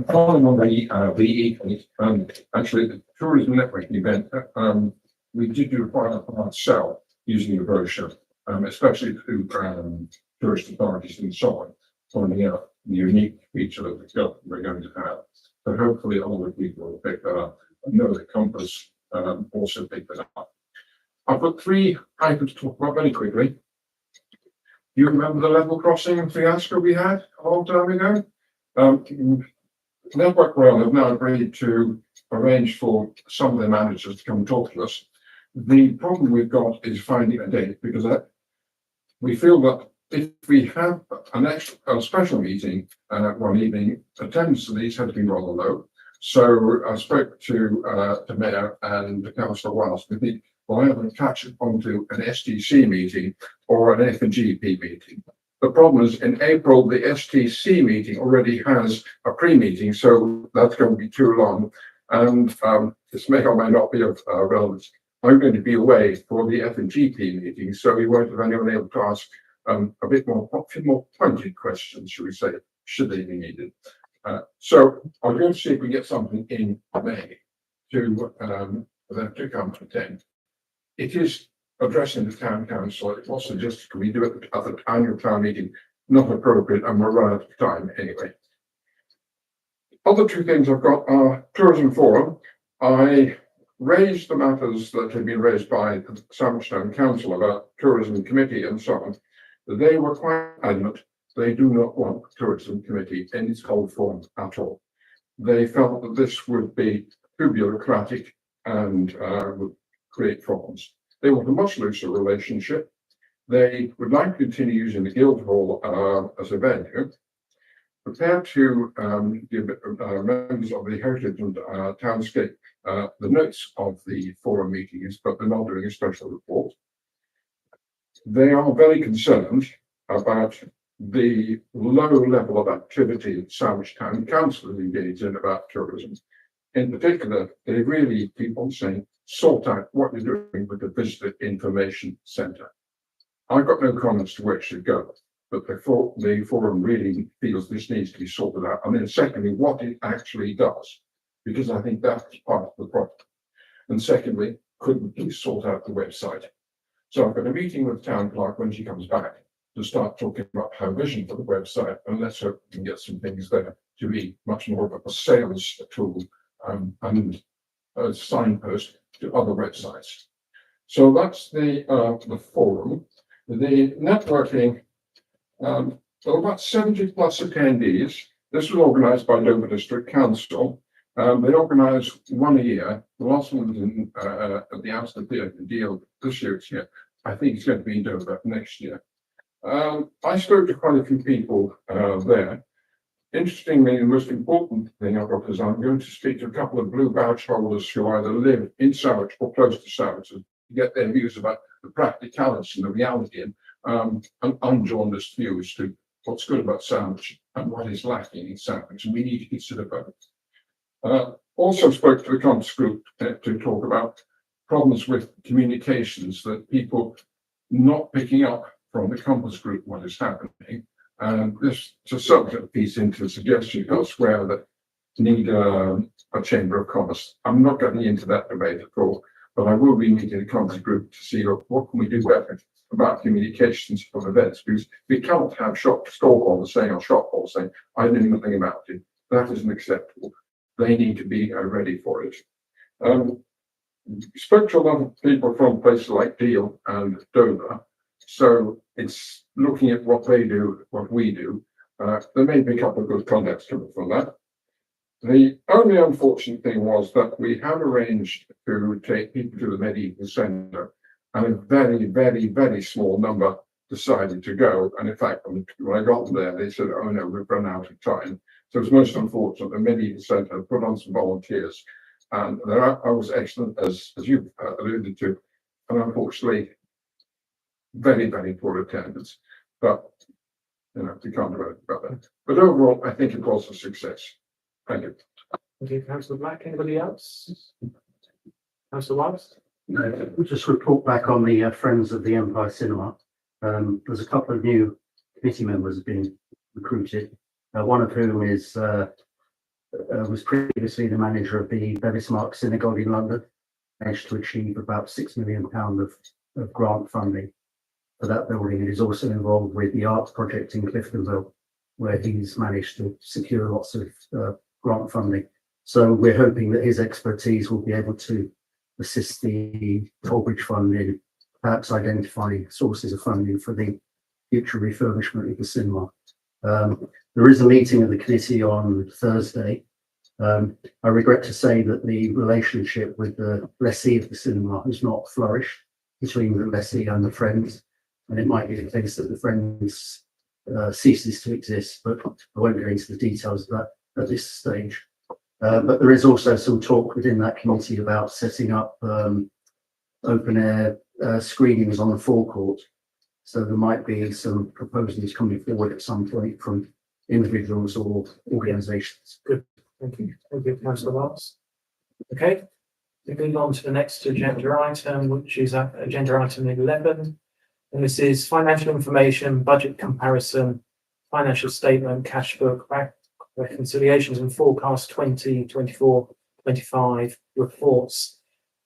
Following on the VE, actually the tourism networking event, we did do quite a hard sell using the brochure, especially through tourist authorities and so on, pointing out the unique feature that we're going to have. So hopefully all the people will pick that up. I know that Compass also picked that up. I've got 3 items to talk about very quickly. Do you remember the level crossing fiasco we had a long time ago? Network Rail have now agreed to arrange for some of their managers to come and talk to us. The problem we've got is finding a date, because we feel that if we have a special meeting one evening, attendance to these has been rather low. So I spoke to the Mayor and the Councillor whilst we think we'll either catch it onto an STC meeting or an F&GP meeting. The problem is in April, the STC meeting already has a pre-meeting, so that's going to be too long. And this may or may not be of relevance. I'm going to be away for the F&GP meeting, so we won't have anyone able to ask a bit more pointed questions, should we say, should they be needed. So I'm going to see if we get something in May to them to come to attend. It is addressing the town council. It was suggested we do it at the annual town meeting, not appropriate, and we're right out of time anyway. Other 2 things I've got are tourism forum. I raised the matters that had been raised by the Sandwich Town Council about tourism committee and so on. They were quite adamant they do not want tourism committee in its old form at all. They felt that this would be too bureaucratic and would create problems. They want a much looser relationship. They would like to continue using the Guildhall as a venue. Prepared to give members of the Heritage and Townscape the notes of the forum meetings, but they're not doing a special report. They are very concerned about the low level of activity Sandwich Town Council is engaged in about tourism. In particular, they really keep on saying, sort out what you're doing with the Visitor Information Centre. I've got no comments to where it should go, but the forum really feels this needs to be sorted out. And then secondly, what it actually does, because I think that's part of the problem. And secondly, could we please sort out the website? So I've got a meeting with the town clerk when she comes back to start talking about her vision for the website, and let's hope we can get some things there to be much more of a sales tool and a signpost to other websites. So that's the forum. The networking, there were about 70 plus attendees. This was organised by Dover District Council. They organise one a year. The last one was in, at the Astor Theatre Deal this year. It's here. I think it's going to be in Dover next year. I spoke to quite a few people there. Interestingly, the most important thing I've got is I'm going to speak to a couple of blue badge holders who either live in Sandwich or close to Sandwich to get their views about the practicality and the reality and unjaundiced views to what's good about Sandwich and what is lacking in Sandwich, and we need to consider both. Also spoke to the Compass group to talk about problems with communications, that people not picking up from the Compass group what is happening. And this to some extent feeds into a suggestion elsewhere that need a chamber of commerce. I'm not getting into that debate at all, but I will be meeting the Compass group to see what can we do better about communications of events, because we can't have stallholders saying or shopholders saying, I knew nothing about it. That isn't acceptable. They need to be ready for it. Spoke to a lot of people from places like Deal and Dover, so it's looking at what they do, what we do. There may be a couple of good contacts coming from that. The only unfortunate thing was that we have arranged to take people to the medieval centre, and a very, very, very small number decided to go. And in fact, when I got there, they said, oh no, we've run out of time. So it was most unfortunate. The medieval centre put on some volunteers, and I was excellent, as you alluded to, and unfortunately, very, very poor attendance. But you know, we can't do anything about that. But overall, I think it was a success. Thank you. Thank you, Councillor Black. Anybody else? Councillor Wallace? We'll just report back on the Friends of the Empire Cinema. There's a couple of new committee members have been recruited. One of whom is was previously the manager of the Bevis Mark Synagogue in London. Managed to achieve about £6 million of grant funding for that building, and is also involved with the arts project in Cliftonville, where he's managed to secure lots of grant funding. So we're hoping that his expertise will be able to assist the Tollbridge Fund in perhaps identifying sources of funding for the future refurbishment of the cinema. There is a meeting of the committee on Thursday. I regret to say that the relationship with the lessee of the cinema has not flourished between the lessee and the Friends, and it might be the case that the Friends ceases to exist, but I won't go into the details of that at this stage. But there is also some talk within that committee about setting up open air screenings on the forecourt. So there might be some proposals coming forward at some point from individuals or organisations. Good. Thank you. Thank you, Councillor Wallace. Okay. We move on to the next agenda item, which is agenda item 11. And this is financial information, budget comparison, financial statement, cash book, bank reconciliations and forecast 2024-25 reports.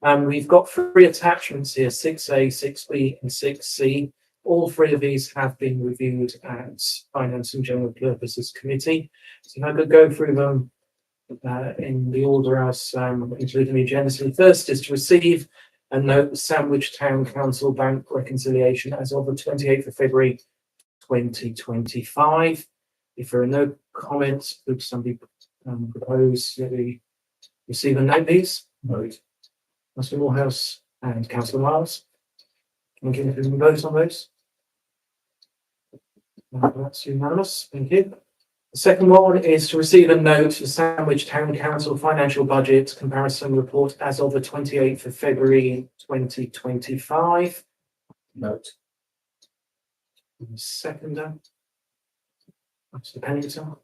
We've got 3 attachments here, 6A, 6B and 6C. All 3 of these have been reviewed at Finance and General Purposes Committee. So if I could go through them in the order as included in the agenda. So the first is to receive and note the Sandwich Town Council bank reconciliation as of the 28th of February 2025. If there are no comments, would somebody propose that we receive and note these? Vote. Councillor Morehouse and Councillor Miles. Can we vote on those? That's unanimous. Thank you. The second one is to receive and note the Sandwich Town Council financial budget comparison report as of the 28th of February 2025. Note. Seconder. That's the Pennington.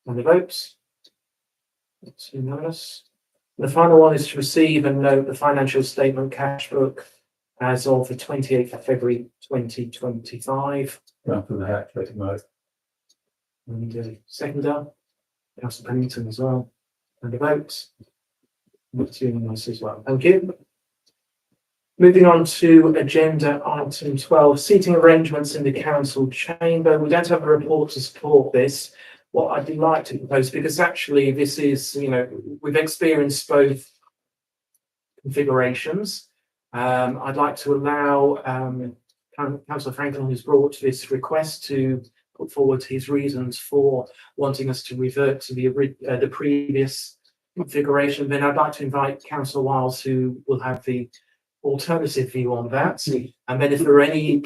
And the votes. That's unanimous. The final one is to receive and note the financial statement cash book as of the 28th of February 2025. Going for the hat trick mode. And seconder, Councillor Pennington as well. And the votes. That's unanimous as well. Thank you. Moving on to agenda item 12, seating arrangements in the council chamber. We don't have a report to support this. What I'd like to propose, because actually this is, we've experienced both configurations. I'd like to allow Councillor Franklin, who's brought this request, to put forward his reasons for wanting us to revert to the previous configuration. Then I'd like to invite Councillor Wiles, who will have the alternative view on that. And then if there are any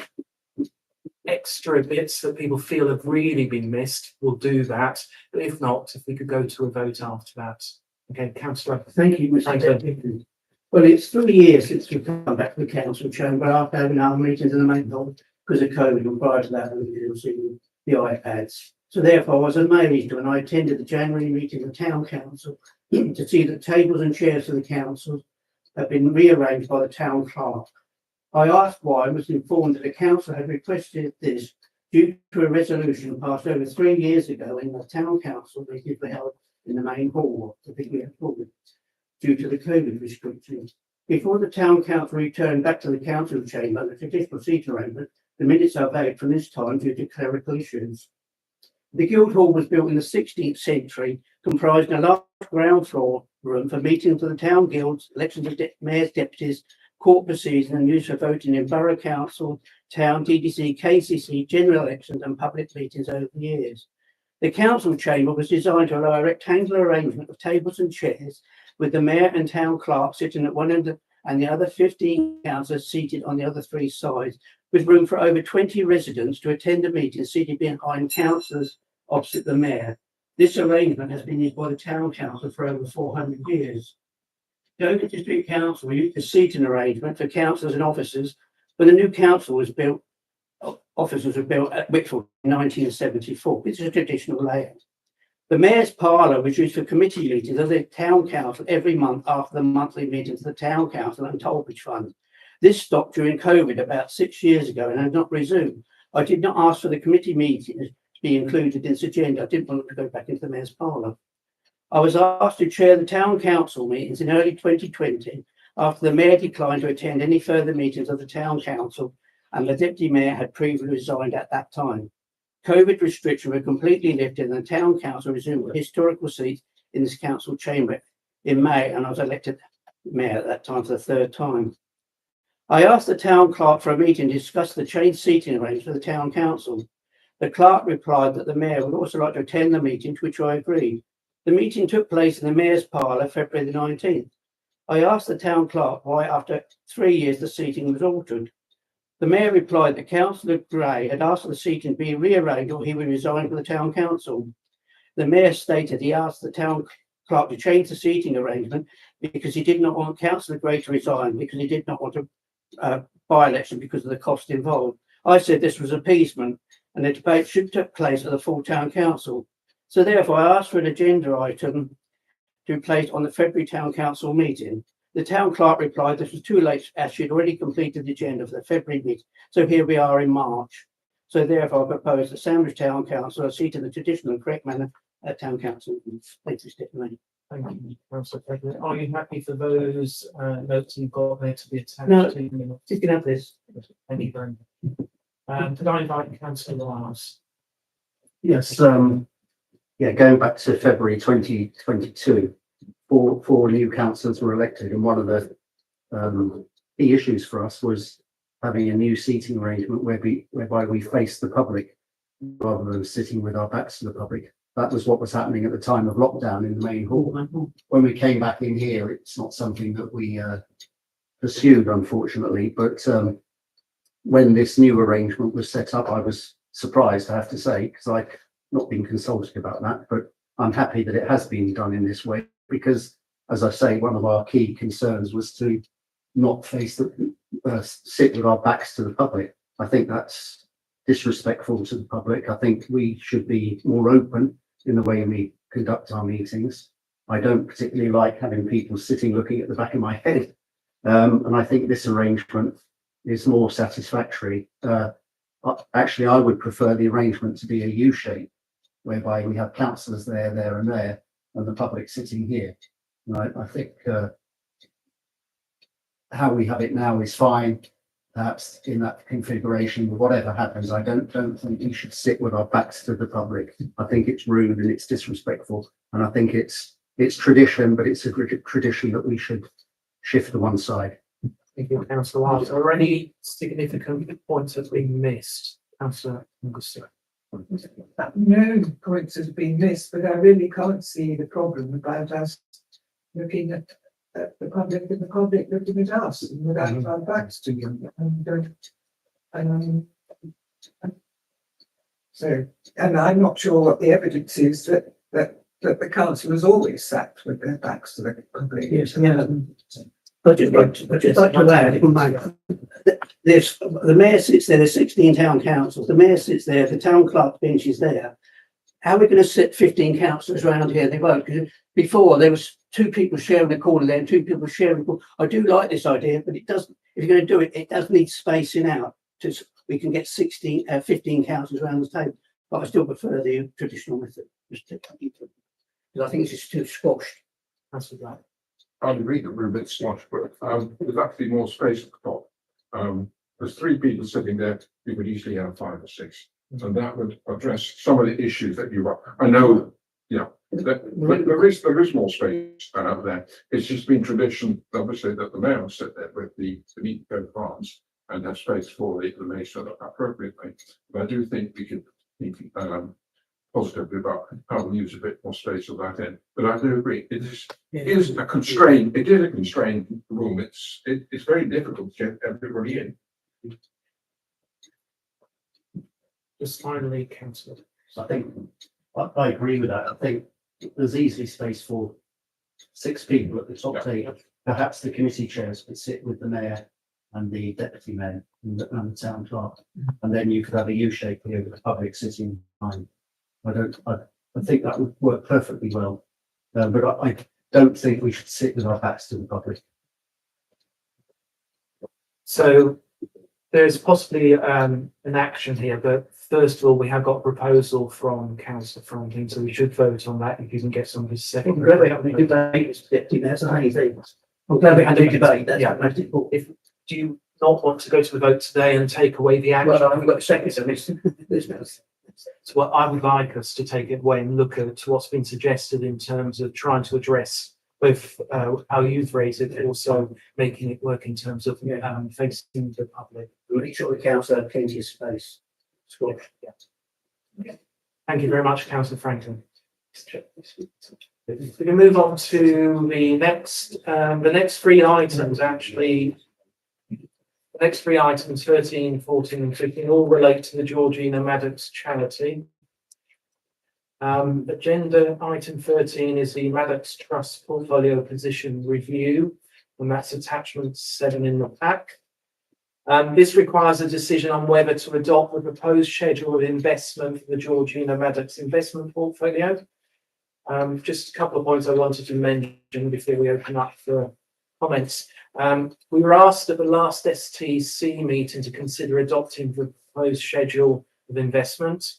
extra bits that people feel have really been missed, we'll do that. But if not, if we could go to a vote after that. Okay, Councillor. Thank you, Mr. Deputy. Well, it's 3 years since we've come back to the council chamber after having our meetings in the main hall because of COVID, and prior to that, we didn't see the iPads. So therefore, I was amazed when I attended the January meeting of the town council to see that tables and chairs for the council have been rearranged by the town clerk. I asked why and was informed that the council had requested this due to a resolution passed over 3 years ago in the town council meetings were held in the main hall, the big hall, due to the COVID restrictions. Before the town council returned back to the council chamber, the traditional seat arrangement, the minutes are valid from this time due to clerical issues. The Guildhall was built in the 16th century, comprising a large ground floor room for meetings of the town guilds, elections of mayors, deputies, court proceedings, and use for voting in borough council, town, DDC, KCC, general elections, and public meetings over the years. The council chamber was designed to allow a rectangular arrangement of tables and chairs, with the mayor and town clerk sitting at one end and the other 15 councillors seated on the other three sides, with room for over 20 residents to attend a meeting seated behind councillors opposite the mayor. This arrangement has been used by the town council for over 400 years. Dover District Council used the seating arrangement for councillors and officers when the new council was built. Officers were built at Whitfield in 1974. This is a traditional layout. The mayor's parlour was used for committee meetings of the town council every month after the monthly meetings of the town council and Tollbridge Fund. This stopped during COVID about 6 years ago and has not resumed. I did not ask for the committee meetings to be included in this agenda. I didn't want to go back into the mayor's parlour. I was asked to chair the town council meetings in early 2020 after the mayor declined to attend any further meetings of the town council and the deputy mayor had previously resigned at that time. COVID restrictions were completely lifted and the town council resumed a historical seat in this council chamber in May, and I was elected mayor at that time for the third time. I asked the town clerk for a meeting to discuss the changed seating arrangements for the town council. The clerk replied that the mayor would also like to attend the meeting, to which I agreed. The meeting took place in the mayor's parlour February the 19th. I asked the town clerk why after 3 years the seating was altered. The mayor replied that Councillor Gray had asked for the seating to be rearranged or he would resign from the town council. The mayor stated he asked the town clerk to change the seating arrangement because he did not want Councillor Gray to resign because he did not want a by-election because of the cost involved. I said this was appeasement and the debate should take place at the full town council. So therefore I asked for an agenda item to be placed on the February town council meeting. The town clerk replied this was too late as she had already completed the agenda for the February meeting. So here we are in March. So therefore I propose the Sandwich Town Council are seated in the traditional and correct manner at town council. Thank you, Stephanie. Thank you, Councillor President. Are you happy for those notes you've got there to be attached? No. To the minutes? You can have this. Thank you very much. Could I invite Councillor Lars? Yes, yeah, going back to February 2022, four new councillors were elected, and one of the key issues for us was having a new seating arrangement whereby we face the public rather than sitting with our backs to the public. That was what was happening at the time of lockdown in the main hall. When we came back in here, it's not something that we pursued, unfortunately, but when this new arrangement was set up, I was surprised, I have to say, because I'd not been consulted about that, but I'm happy that it has been done in this way because, as I say, one of our key concerns was to not face the sit with our backs to the public. I think that's disrespectful to the public. I think we should be more open in the way we conduct our meetings. I don't particularly like having people sitting looking at the back of my head, and I think this arrangement is more satisfactory. Actually, I would prefer the arrangement to be a U shape, whereby we have councillors there, and there, and the public sitting here. And I think how we have it now is fine. Perhaps in that configuration, whatever happens, I don't think we should sit with our backs to the public. I think it's rude and it's disrespectful, and I think it's tradition, but it's a tradition that we should shift to one side. Thank you, Councillor Lars. Are there any significant points that have been missed? Councillor Augustine. No points have been missed, but I really can't see the problem about us looking at the public and the public looking at us and without our backs to them. And I'm not sure what the evidence is that the council has always sat with their backs to the public. Yes, yeah. I'd just like to add, the mayor sits there, there's 16 town councils, the mayor sits there, the town clerk bench is there. How are we going to sit 15 councillors around here? They won't, because before there was 2 people sharing a corner there and 2 people sharing a corner. I do like this idea, but it doesn't, if you're going to do it, it does need spacing out to we can get 15 councillors around the table. But I still prefer the traditional method, because I think it's just too squashed. Councillor Black. I'd agree that we're a bit slosh, but there's actually more space at the top. There's 3 people sitting there, you could easily have 5 or 6. And that would address some of the issues that you've got. I know, there is more space there. It's just been tradition, obviously, that the mayor will sit there with the meat coat farms and have space for the mayor set up appropriately. But I do think we could think positively about how we use a bit more space at that end. But I do agree, it is a constrained room. It's very difficult to get everybody in. Just finally, councillor. I think I agree with that. I think there's easily space for 6 people at the top table. Perhaps the committee chairs could sit with the mayor and the deputy mayor and the town clerk, and then you could have a U shape here with the public sitting behind. I think that would work perfectly well, but I don't think we should sit with our backs to the public. So there's possibly an action here, but first of all, we have got a proposal from Councillor Franklin, so we should vote on that if you can get somebody second. I'm glad we have a debate, deputy mayor, so I'm glad we had a debate. That's Yeah. most important. Do you not want to go to the vote today and take away the action? Well, I haven't got a second, so this. So what I would like us to take it away and look at what's been suggested in terms of trying to address both how you've raised it, but also making it work in terms of facing the public. Make sure the council have plenty of space. Yeah. Thank you very much, Councillor Franklin. We can move on to the next 3 items actually. The next 3 items, 13, 14 and 15, all relate to the Georgina Maddox charity. Agenda item 13 is the Maddox Trust Portfolio Position Review, and that's attachment 7 in the pack. This requires a decision on whether to adopt the proposed schedule of investment for the Georgina Maddox investment portfolio. Just a couple of points I wanted to mention before we open up for comments. We were asked at the last STC meeting to consider adopting the proposed schedule of investment.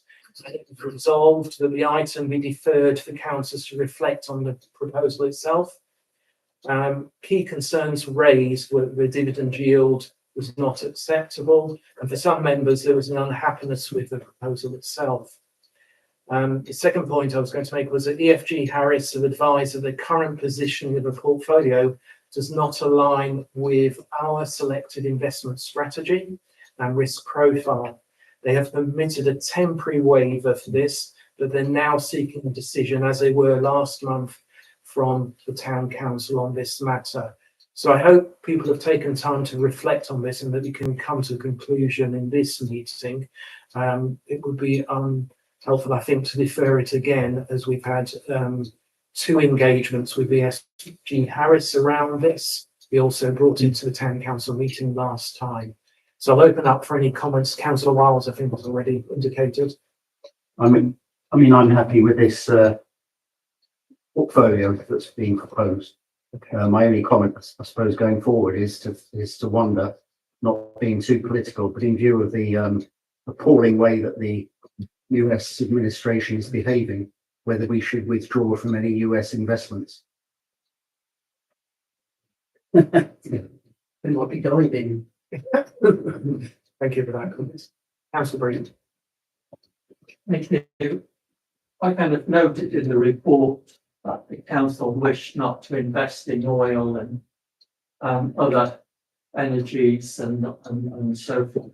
It was resolved that the item be deferred for councillors to reflect on the proposal itself. Key concerns raised were the dividend yield was not acceptable, and for some members there was an unhappiness with the proposal itself. The second point I was going to make was that EFG Harris have advised that the current position of the portfolio does not align with our selected investment strategy and risk profile. They have permitted a temporary waiver for this, but they're now seeking a decision, as they were last month, from the town council on this matter. So I hope people have taken time to reflect on this and that we can come to a conclusion in this meeting. It would be unhelpful, I think, to defer it again, as we've had 2 engagements with the SG Harris around this. We also brought it to the town council meeting last time. So I'll open up for any comments. Councillor Wiles, I think, was already indicated. I mean, I'm happy with this portfolio that's being proposed. My only comment, I suppose, going forward is to wonder, not being too political, but in view of the appalling way that the US administration is behaving, whether we should withdraw from any US investments. It might be diving. Thank you for that comment. Councillor Breeden. Thank you. I kind of noted in the report that the council wished not to invest in oil and other energies and so forth.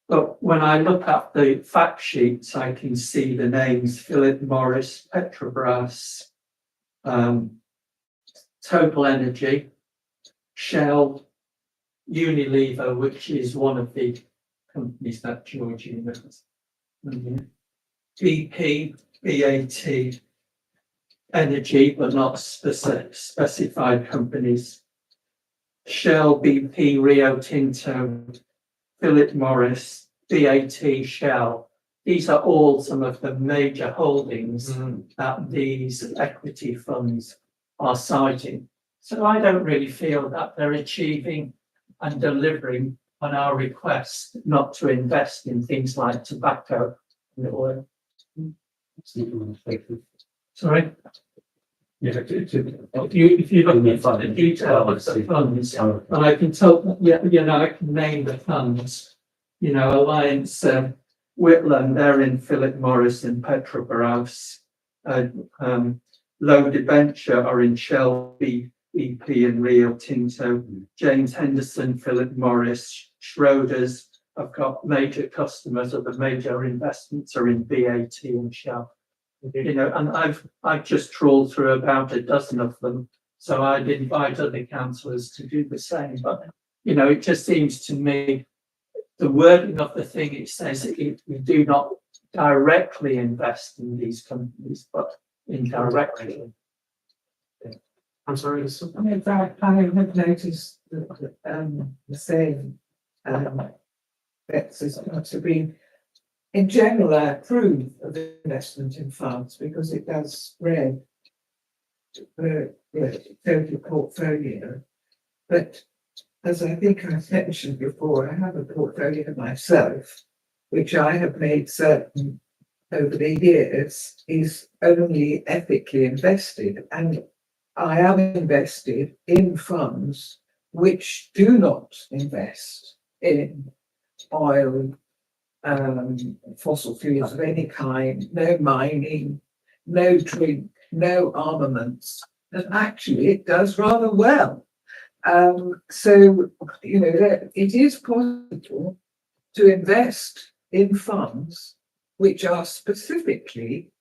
But when I look at the fact sheets, I can see the names Philip Morris, Petrobras, Total Energy, Shell, Unilever, which is one of the companies that Georgina has, BP, BAT, Energy, but not specified companies, Shell, BP, Rio Tinto, Philip Morris, BAT, Shell. These are all some of the major holdings that these equity funds are citing. So I don't really feel that they're achieving and delivering on our request not to invest in things like tobacco and oil. Sorry? Yeah, if you look at the detail of the funds, and I can tell, yeah, I can name the funds. Alliance, Whitland, they're in Philip Morris and Petrobras. Low Debenture are in Shell, BP and Rio Tinto. James Henderson, Philip Morris, Schroders. I've got major customers of the major investments are in BAT and Shell. And I've just trawled through about a dozen of them. So I'd invite other councillors to do the same. But, it just seems to me the wording of the thing, it says we do not directly invest in these companies, but indirectly. I'm sorry, I mean, I have noticed that, the same, is got to be, in general, I approve of investment in funds because it does spread the total portfolio. But as I think I've mentioned before, I have a portfolio myself, which I have made certain over the years is only ethically invested. And I am invested in funds which do not invest in oil, fossil fuels of any kind, no mining, no drink, no armaments. And actually it does rather well. So, it is possible to invest in funds which are specifically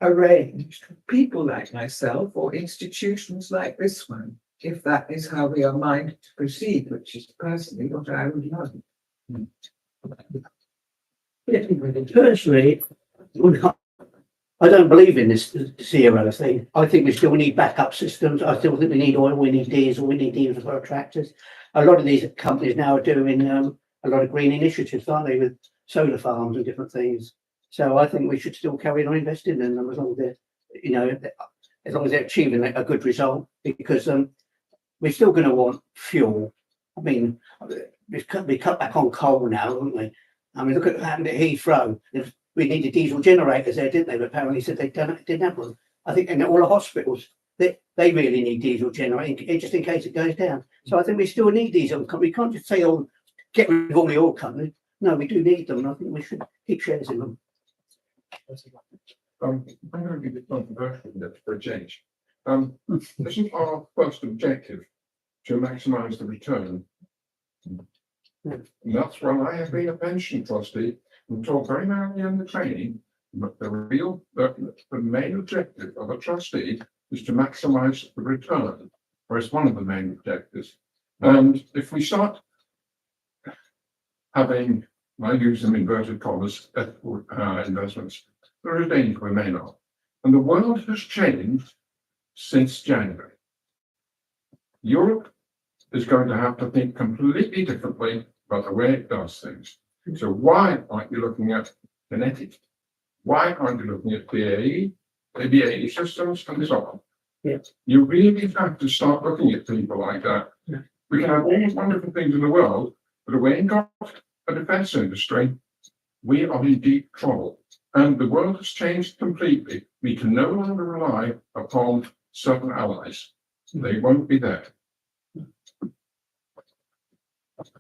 arranged for people like myself or institutions like this one, if that is how we are minded to proceed, which is personally what I would like. Personally, I don't believe in this zero thing. I think we still need backup systems. I still think we need oil, we need diesel for our tractors. A lot of these companies now are doing a lot of green initiatives, aren't they, with solar farms and different things. So I think we should still carry on investing in them as long as they're achieving a good result, because we're still going to want fuel. I mean, we cut back on coal now, haven't we? I mean, look at what happened at Heathrow. We needed diesel generators there, didn't they? But apparently said they didn't have one. I think in all the hospitals, they really need diesel generators just in case it goes down. So I think we still need diesel. We can't just say, oh, get rid of all the oil companies. No, we do need them. And I think we should keep shares in them. I'm going to be a bit controversial in that for a change. Isn't our first objective to maximise the return? And that's why I have been a pension trustee and taught very early in the training. But the main objective of a trustee is to maximise the return, or it's one of the main objectives. And if we start having, I use them inverted commas, ethical investments, there is danger we may not. And the world has changed since January. Europe is going to have to think completely differently about the way it does things. So why aren't you looking at Kinetic? Why aren't you looking at BAE systems and so on? Yeah. You really have to start looking at people like that. Yeah. We can have all these wonderful things in the world, but if we ain't got a defence industry, we are in deep trouble. And the world has changed completely. We can no longer rely upon certain allies. They won't be there.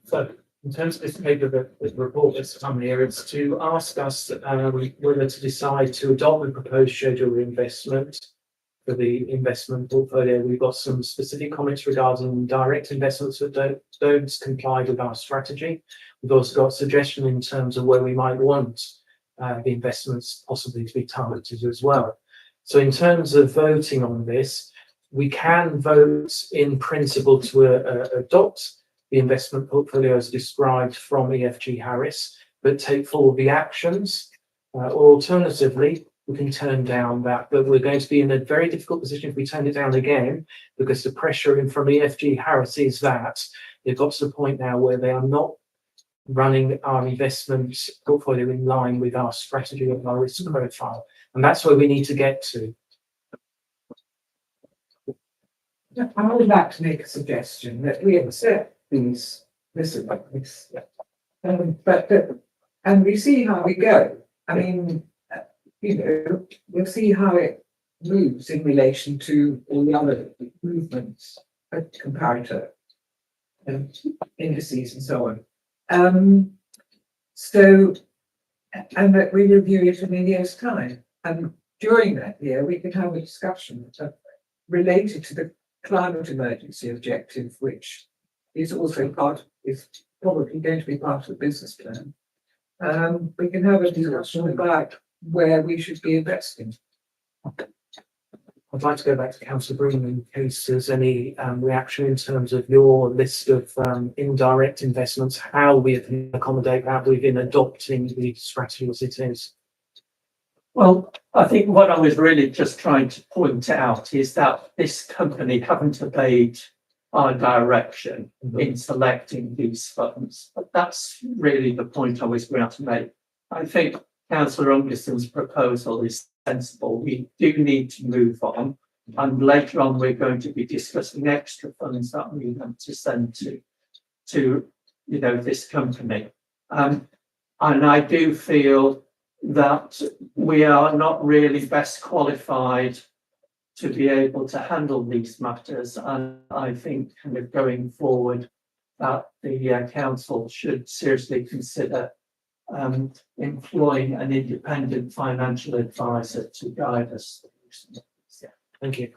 So, in terms of this paper, the report that's come here, it's to ask us whether to decide to adopt the proposed schedule of investment for the investment portfolio. We've got some specific comments regarding direct investments that don't comply with our strategy. We've also got a suggestion in terms of where we might want the investments possibly to be targeted as well. So in terms of voting on this, we can vote in principle to adopt the investment portfolio as described from EFG Harris, but take forward the actions, or alternatively, we can turn down that, but we're going to be in a very difficult position if we turn it down again, because the pressure from EFG Harris is that they've got to the point now where they are not running our investment portfolio in line with our strategy and our risk profile. And that's where we need to get to. I would like to make a suggestion that we accept this advice, and we see how we go. I mean, we'll see how it moves in relation to all the other movements, comparator indices and so on. So, and that we review it in a year's time. And during that year, we can have a discussion related to the climate emergency objective, which is also is probably going to be part of the business plan. We can have a discussion about where we should be investing. I'd like to go back to Councillor Green in case there's any reaction in terms of your list of indirect investments, how we can accommodate that within adopting the strategy as it is. Well, I think what I was really just trying to point out is that this company haven't obeyed our direction in selecting these funds. But that's really the point I was going to make. I think Councillor Ungerson's proposal is sensible. We do need to move on. And later on, we're going to be discussing extra funds that we want to send to this company. And I do feel that we are not really best qualified to be able to handle these matters. And I think kind of going forward that the council should seriously consider employing an independent financial advisor to guide us. Thank you.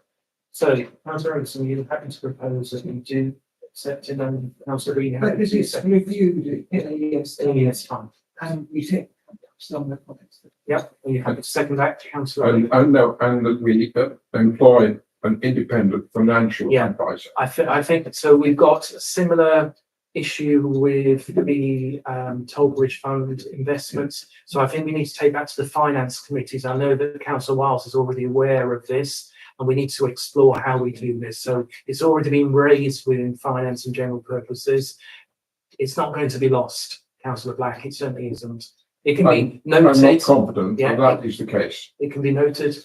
So, Councillor Anderson, you're happy to propose that we do accept it, and Councillor Green, But this is reviewed in a year's time. And we take some of the comments. Yep, are you happy to second that, Councillor? And that we employ an independent financial Yeah. advisor. I think so. We've got a similar issue with the Tollbridge Fund investments. So I think we need to take that to the finance committees. I know that Councillor Wiles is already aware of this, and we need to explore how we do this. So it's already been raised within finance and general purposes. It's not going to be lost, Councillor Black. It certainly isn't. It can be noted. I'm not confident Yeah, that that is the case. it can be noted.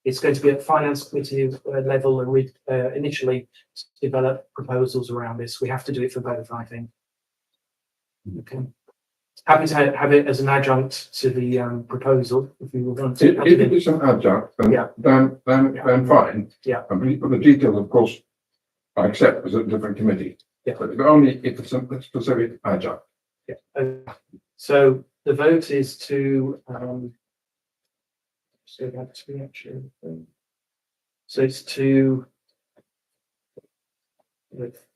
It's going to be at finance committee level and initially develop proposals around this. We have to do it for both, I think. Okay. Happy to have it as an adjunct to the proposal if we were going to. If it is an adjunct, then fine. Yeah. And for the detail, of course, I accept as a different committee. Yeah. But only if it's a specific adjunct. Yeah. So the vote is to so back to the actual thing. So it's to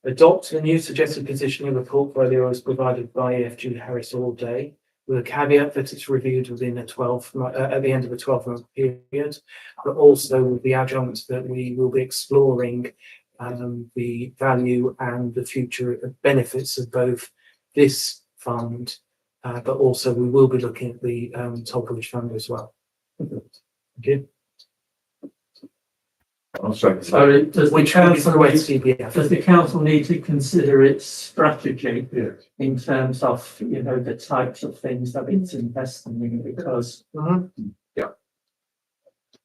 adopt the new suggested positioning of the portfolio as provided by EFG Harris all day, with a caveat that it's reviewed within a 12 at the end of a 12-month period, but also with the adjunct that we will be exploring the value and the future benefits of both this fund, but also we will be looking at the Tollbridge Fund as well. Okay. I'll second. So does Which does the council need to consider its strategy Yes. in terms of, the types of things that it's investing in? Because Yeah.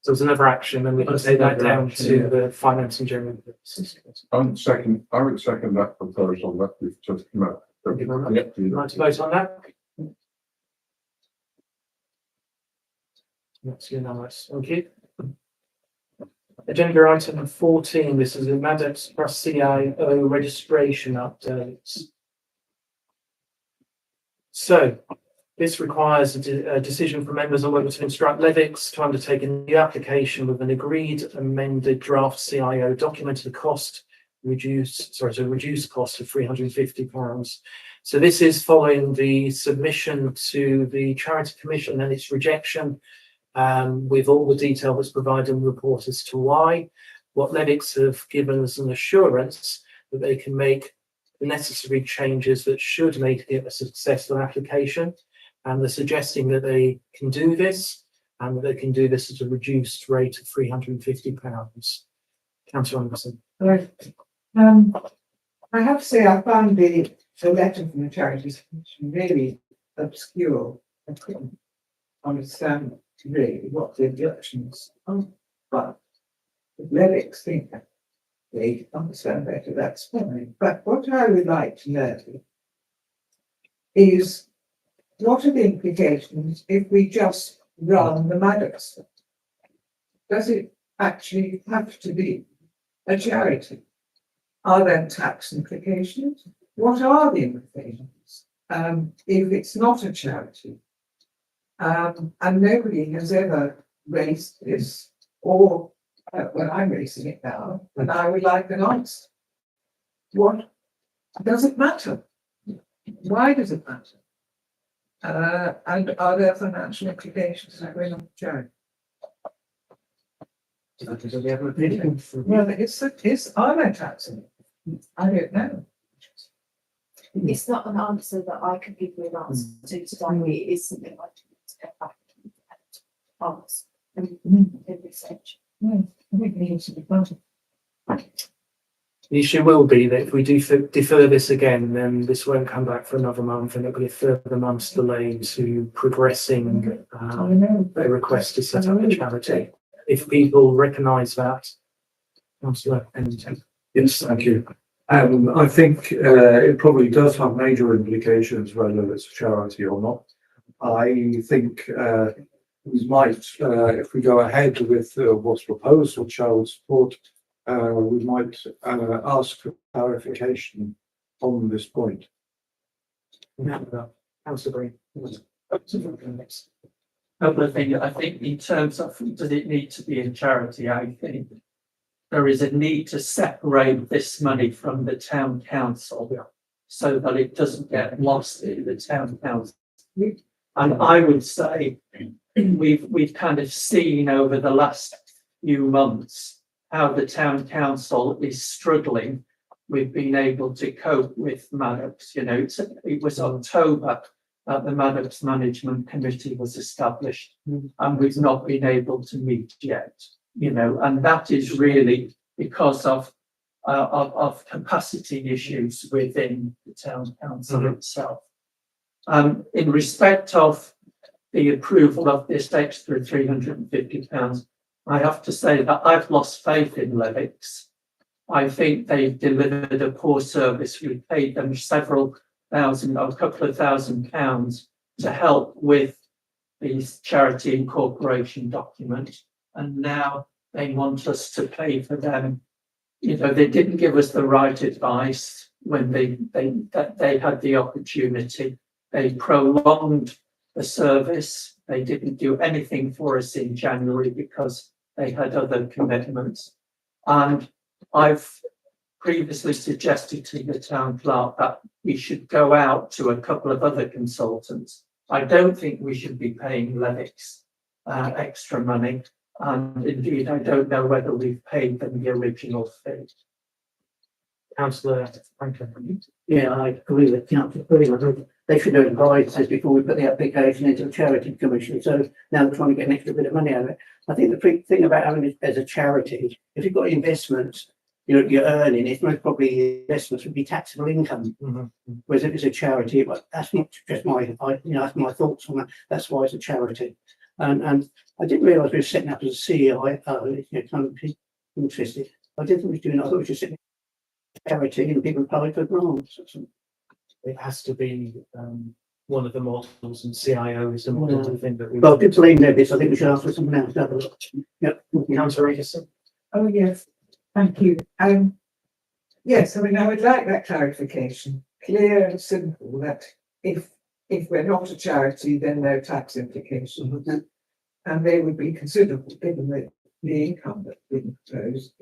So there's another action, and we can That's take that another down action, to yeah. the finance and general purposes. I would second that proposal that we've just come out. Thank you very much. Yeah. Would you like to vote on that? That's unanimous. Thank you. Agenda item 14. This is a Maddox Trust CIO registration update. So this requires a decision from members on whether to instruct Levix to undertake a new application with an agreed amended draft CIO document at a reduced cost of £350. So this is following the submission to the Charity Commission and its rejection, with all the detail that's provided in the report as to why. What Levix have given us an assurance that they can make the necessary changes that should make it a successful application. And they're suggesting that they can do this, and that they can do this at a reduced rate of £350. Councillor Anderson. Right. I have to say I found the letter from the Charities Commission really obscure. I couldn't understand really what the objections are. But if Levix think they understand better, that's fine. But what I would like to know is what are the implications if we just run the Maddox? Does it actually have to be a charity? Are there tax implications? What are the implications if it's not a charity? And nobody has ever raised this, or well, I'm raising it now, and I would like an answer. What does it matter? Why does it matter? And are there financial implications if we're not a charity? Well, are there taxing? I don't know. It's not an answer that I can give you an answer to today. It is something I need to get back and ask and research. I think it needs to be done. The issue will be that if we do defer this again, then this won't come back for another month, and it'll be a further month's delay to progressing a request to set up a charity. If people recognise that, Councillor Pennington. Yes, thank you. I think it probably does have major implications whether it's a charity or not. I think we might, if we go ahead with what's proposed with child support, we might ask for clarification on this point. Councillor Green. Other thing, I think in terms of, does it need to be a charity? I think there is a need to separate this money from the town council so that it doesn't get lost in the town council. And I would say we've kind of seen over the last few months how the town council is struggling with being able to cope with Maddox. You know, it was October that the Maddox Management Committee was established, and we've not been able to meet yet. You know, and that is really because of capacity issues within the town council itself. In respect of the approval of this extra £350, I have to say that I've lost faith in Levix. I think they've delivered a poor service. We paid them several thousand, or a couple of £1,000 to help with the charity incorporation document, and now they want us to pay for them. You know, they didn't give us the right advice when they had the opportunity. They prolonged the service. They didn't do anything for us in January because they had other commitments. And I've previously suggested to the town clerk that we should go out to a couple of other consultants. I don't think we should be paying Levix extra money. And indeed, I don't know whether we've paid them the original fee. Councillor Franklin. Yeah, I agree with Councillor Green. They should have advised us before we put the application into the charity commission. So now they're trying to get an extra bit of money out of it. I think the thing about having it as a charity, if you've got investments you're earning, it's most probably investments would be taxable income. Whereas if it's a charity, but that's not just that's my thoughts on that. That's why it's a charity. And I didn't realise we were setting up as a CIO. Kind of interested. I didn't think we were doing. I thought we were just setting up a charity and people apply for grants. It has to be one of the models, and CIO is the model. I think that we. Well, good to lean there, bits. I think we should ask for someone else to have a look. Yep. Councillor Anderson. Oh, yes, thank you. Yes, I mean, I would like that clarification, clear and simple, that if we're not a charity, then no tax implications. And they would be considerable given the income that's being proposed.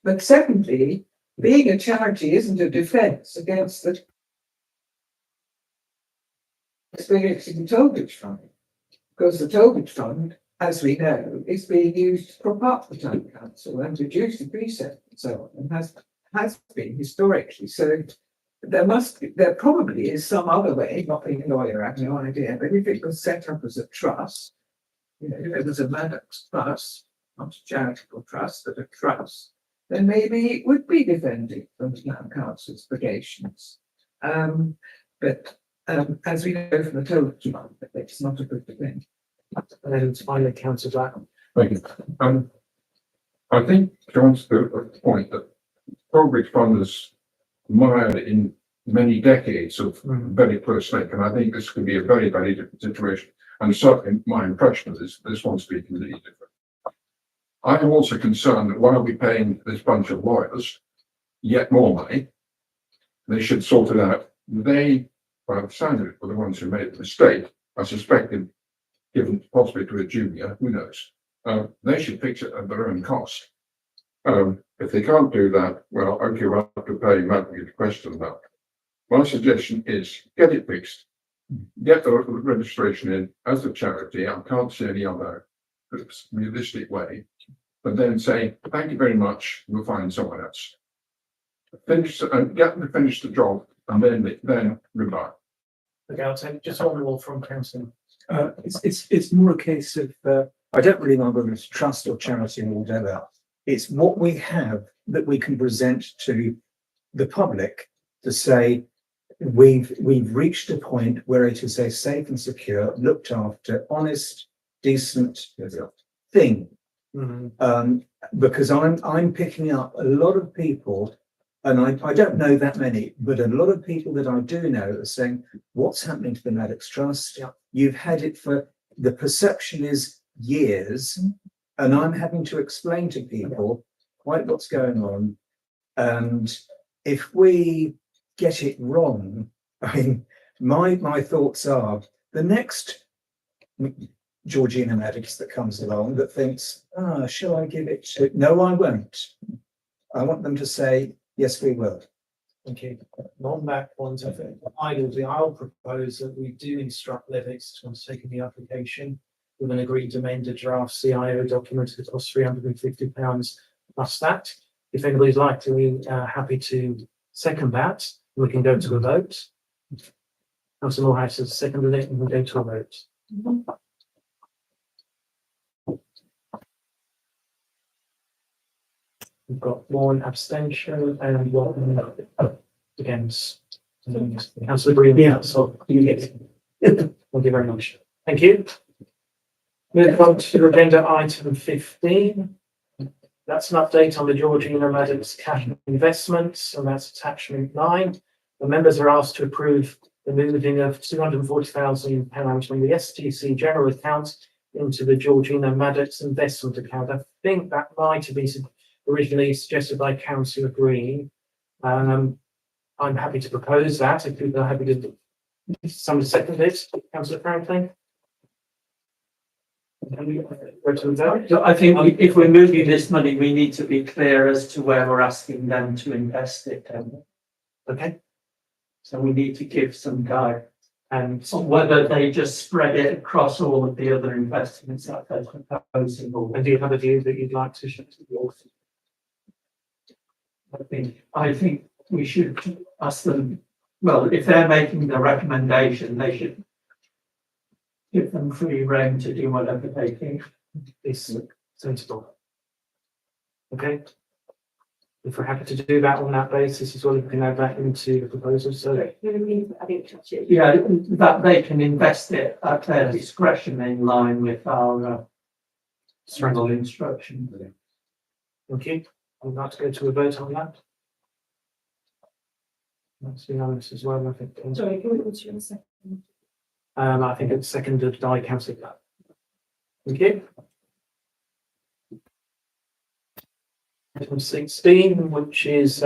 But secondly, being a charity isn't a defence against the experience in the Tollbridge Fund, because the Tollbridge Fund, as we know, is being used to prop up the town council and reduce the precept and so on, and has been historically. So there probably is some other way, not being a lawyer, I have no idea, but if it was set up as a trust, if it was a Maddox trust, not a charitable trust, but a trust, then maybe it would be defended from the town council's obligations. But as we know from the Tollbridge Fund, it's not a good thing. And then finally, Councillor Black. Thank you. I think to answer the point that Tollbridge Fund has mired in many decades of very poor state, and I think this could be a very, very different situation. And certainly my impression is this one's be completely different. I am also concerned that why are we paying this bunch of lawyers yet more money? They should sort it out. They, by the sound of it, were the ones who made the mistake. I suspected, given possibly to a junior, who knows? They should fix it at their own cost. If they can't do that, well, okay, we'll have to pay Matthew to question that. My suggestion is get it fixed. Get the registration in as a charity. I can't see any other realistic way. But then say, thank you very much, we'll find someone else. Finish and get them to finish the job and then goodbye. Okay, I'll take just one more from council. It's more a case of, I don't really know whether it's trust or charity or whatever. It's what we have that we can present to the public to say, we've reached a point where it is a safe and secure, looked after, honest, decent thing. Because I'm picking up a lot of people, and I don't know that many, but a lot of people that I do know are saying, what's happening to the Maddox Trust? Yeah. You've had it for, the perception is years, and I'm having to explain to people quite what's going on. And if we get it wrong, I mean, my thoughts are the next Georgina Maddox that comes along that thinks, shall I give it to? No, I won't. I want them to say, yes, we will. Thank you. On that point, I think I'll propose that we do instruct Levix to undertake the application with an agreed amended draft CIO document that costs £350 plus that. If anybody's like to, we're happy to second that. We can go to a vote. Councillor Morehouse has seconded it, and we'll go to a vote. We've got one abstention and one against. Councillor Green. Yeah, so you get. Thank you very much. Thank you. Move on to agenda item 15. That's an update on the Georgina Maddox cash investments, and that's attachment 9. The members are asked to approve the moving of £240,000 from the STC general account into the Georgina Maddox investment account. I think that might have been originally suggested by Councillor Green. I'm happy to propose that if people are happy to. Somebody second it. Councillor Franklin. So I think if we're moving this money, we need to be clear as to where we're asking them to invest it. Okay. So we need to give some guide, and whether they just spread it across all of the other investments that they're proposing. And do you have a view that you'd like to share to the author? I think we should ask them, well, if they're making the recommendation, they should give them free rein to do whatever they think is sensible. Okay. If we're happy to do that on that basis as well, we can add that into the proposal. So yeah, that they can invest it at their discretion in line with our single instruction. Thank you. I'd like to go to a vote on that. That's unanimous as well, I think. Sorry, what's your second? I think it's seconded by Councillor. Thank you. Item 16, which is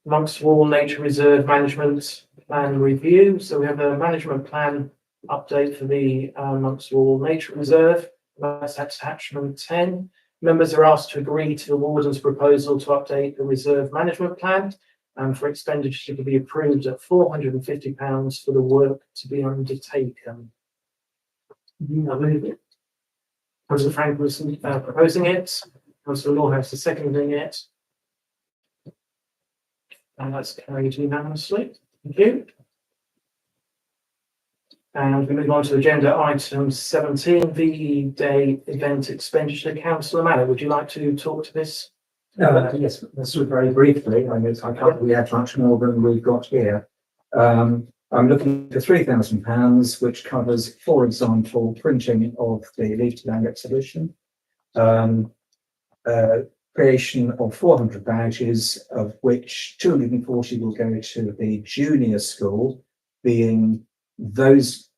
Monks Wall Nature Reserve Management Plan Review. So we have a management plan update for the Monks Wall Nature Reserve. That's attachment 10. Members are asked to agree to the Warden's proposal to update the reserve management plan and for expenditure to be approved at £450 for the work to be undertaken. Councillor Frank was proposing it. Councillor Morehouse is seconding it. And that's carried unanimously. Thank you. And we move on to agenda item 17, VE Day event expenditure. Councillor Mallow, would you like to talk to this? Yes, this was very briefly. I guess I can't really add much more than we've got here. I'm looking for £3,000, which covers, for example, printing of the Leafland exhibition, creation of 400 badges, of which 240 will go to the junior school, being those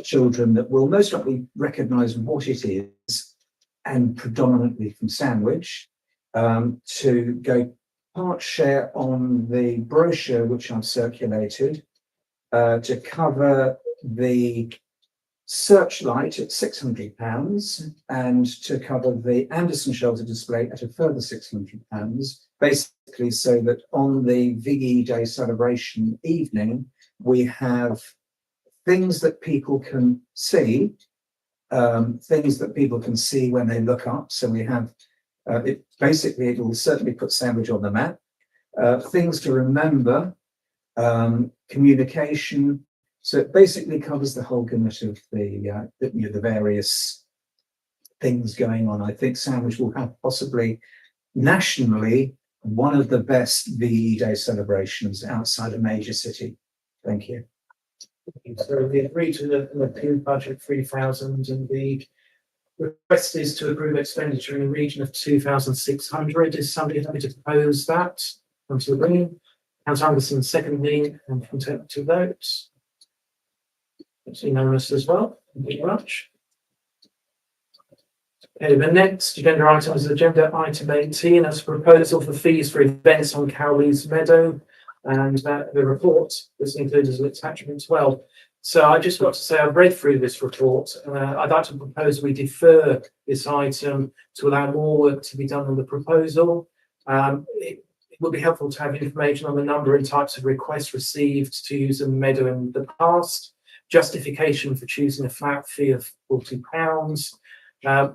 children that will most likely recognise what it is and predominantly from Sandwich, to go part share on the brochure which I've circulated, to cover the searchlight at £600 and to cover the Anderson shelter display at a further £600, basically so that on the VE Day celebration evening, we have things that people can see, things that people can see when they look up. So we have, it will certainly put Sandwich on the map, things to remember, communication. So it basically covers the whole gamut of the various things going on. I think Sandwich will have possibly nationally one of the best VE Day celebrations outside a major city. Thank you. So we agreed to the approved budget 3,000, and the request is to approve expenditure in the region of 2,600. Is somebody happy to propose that? Councillor Green, Councillor Anderson secondly, and content to vote. It's unanimous as well. Thank you very much. Okay, the next agenda item is agenda item 18, as a proposal for fees for events on Cowley's Meadow, and the report is included as an attachment as well. So I just got to say I've read through this report. I'd like to propose we defer this item to allow more work to be done on the proposal. It would be helpful to have information on the number and types of requests received to use the meadow in the past, justification for choosing a flat fee of £40,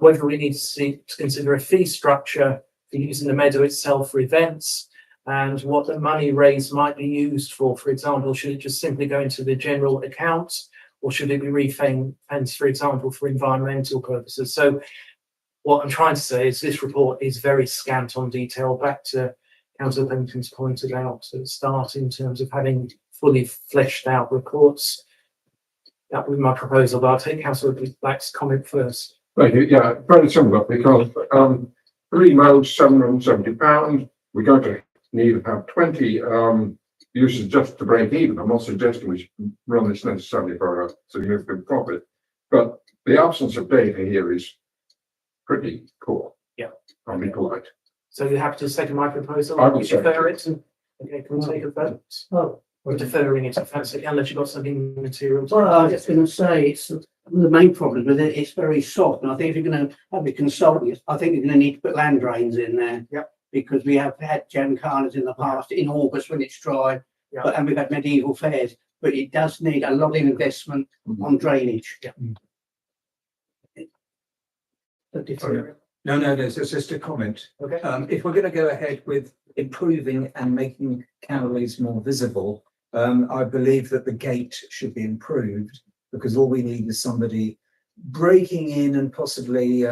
whether we need to consider a fee structure for using the meadow itself for events, and what the money raised might be used for. For example, should it just simply go into the general account, or should it be refinanced, for example, for environmental purposes? So what I'm trying to say is this report is very scant on detail, back to Councillor Pennington's point about at the start in terms of having fully fleshed out reports. That would be my proposal, but I'll take Councillor Black's comment first. Thank you. Yeah, very similar, because 3 modes, £770. We're going to need to have 20 uses just to break even. I'm not suggesting we should run this necessarily for a significant profit, but the absence of data here is pretty poor. Yeah. I'll be polite. So you're happy to second my proposal? I will second defer it. Okay, can we take a vote? Oh, We're deferring it, fancy, unless you've got something material. well, I was just going to say, it's the main problem with it. It's very soft, and I think if you're going to have a consultant, I think you're going to need to put land drains in there. Yep. Because we have had Giancarlos in the past in August when it's dry, Yeah. and we've had medieval fairs. But it does need a lot of investment on drainage. Yeah. No, it's just a comment. Okay. If we're going to go ahead with improving and making Cowley's more visible, I believe that the gate should be improved, because all we need is somebody breaking in and possibly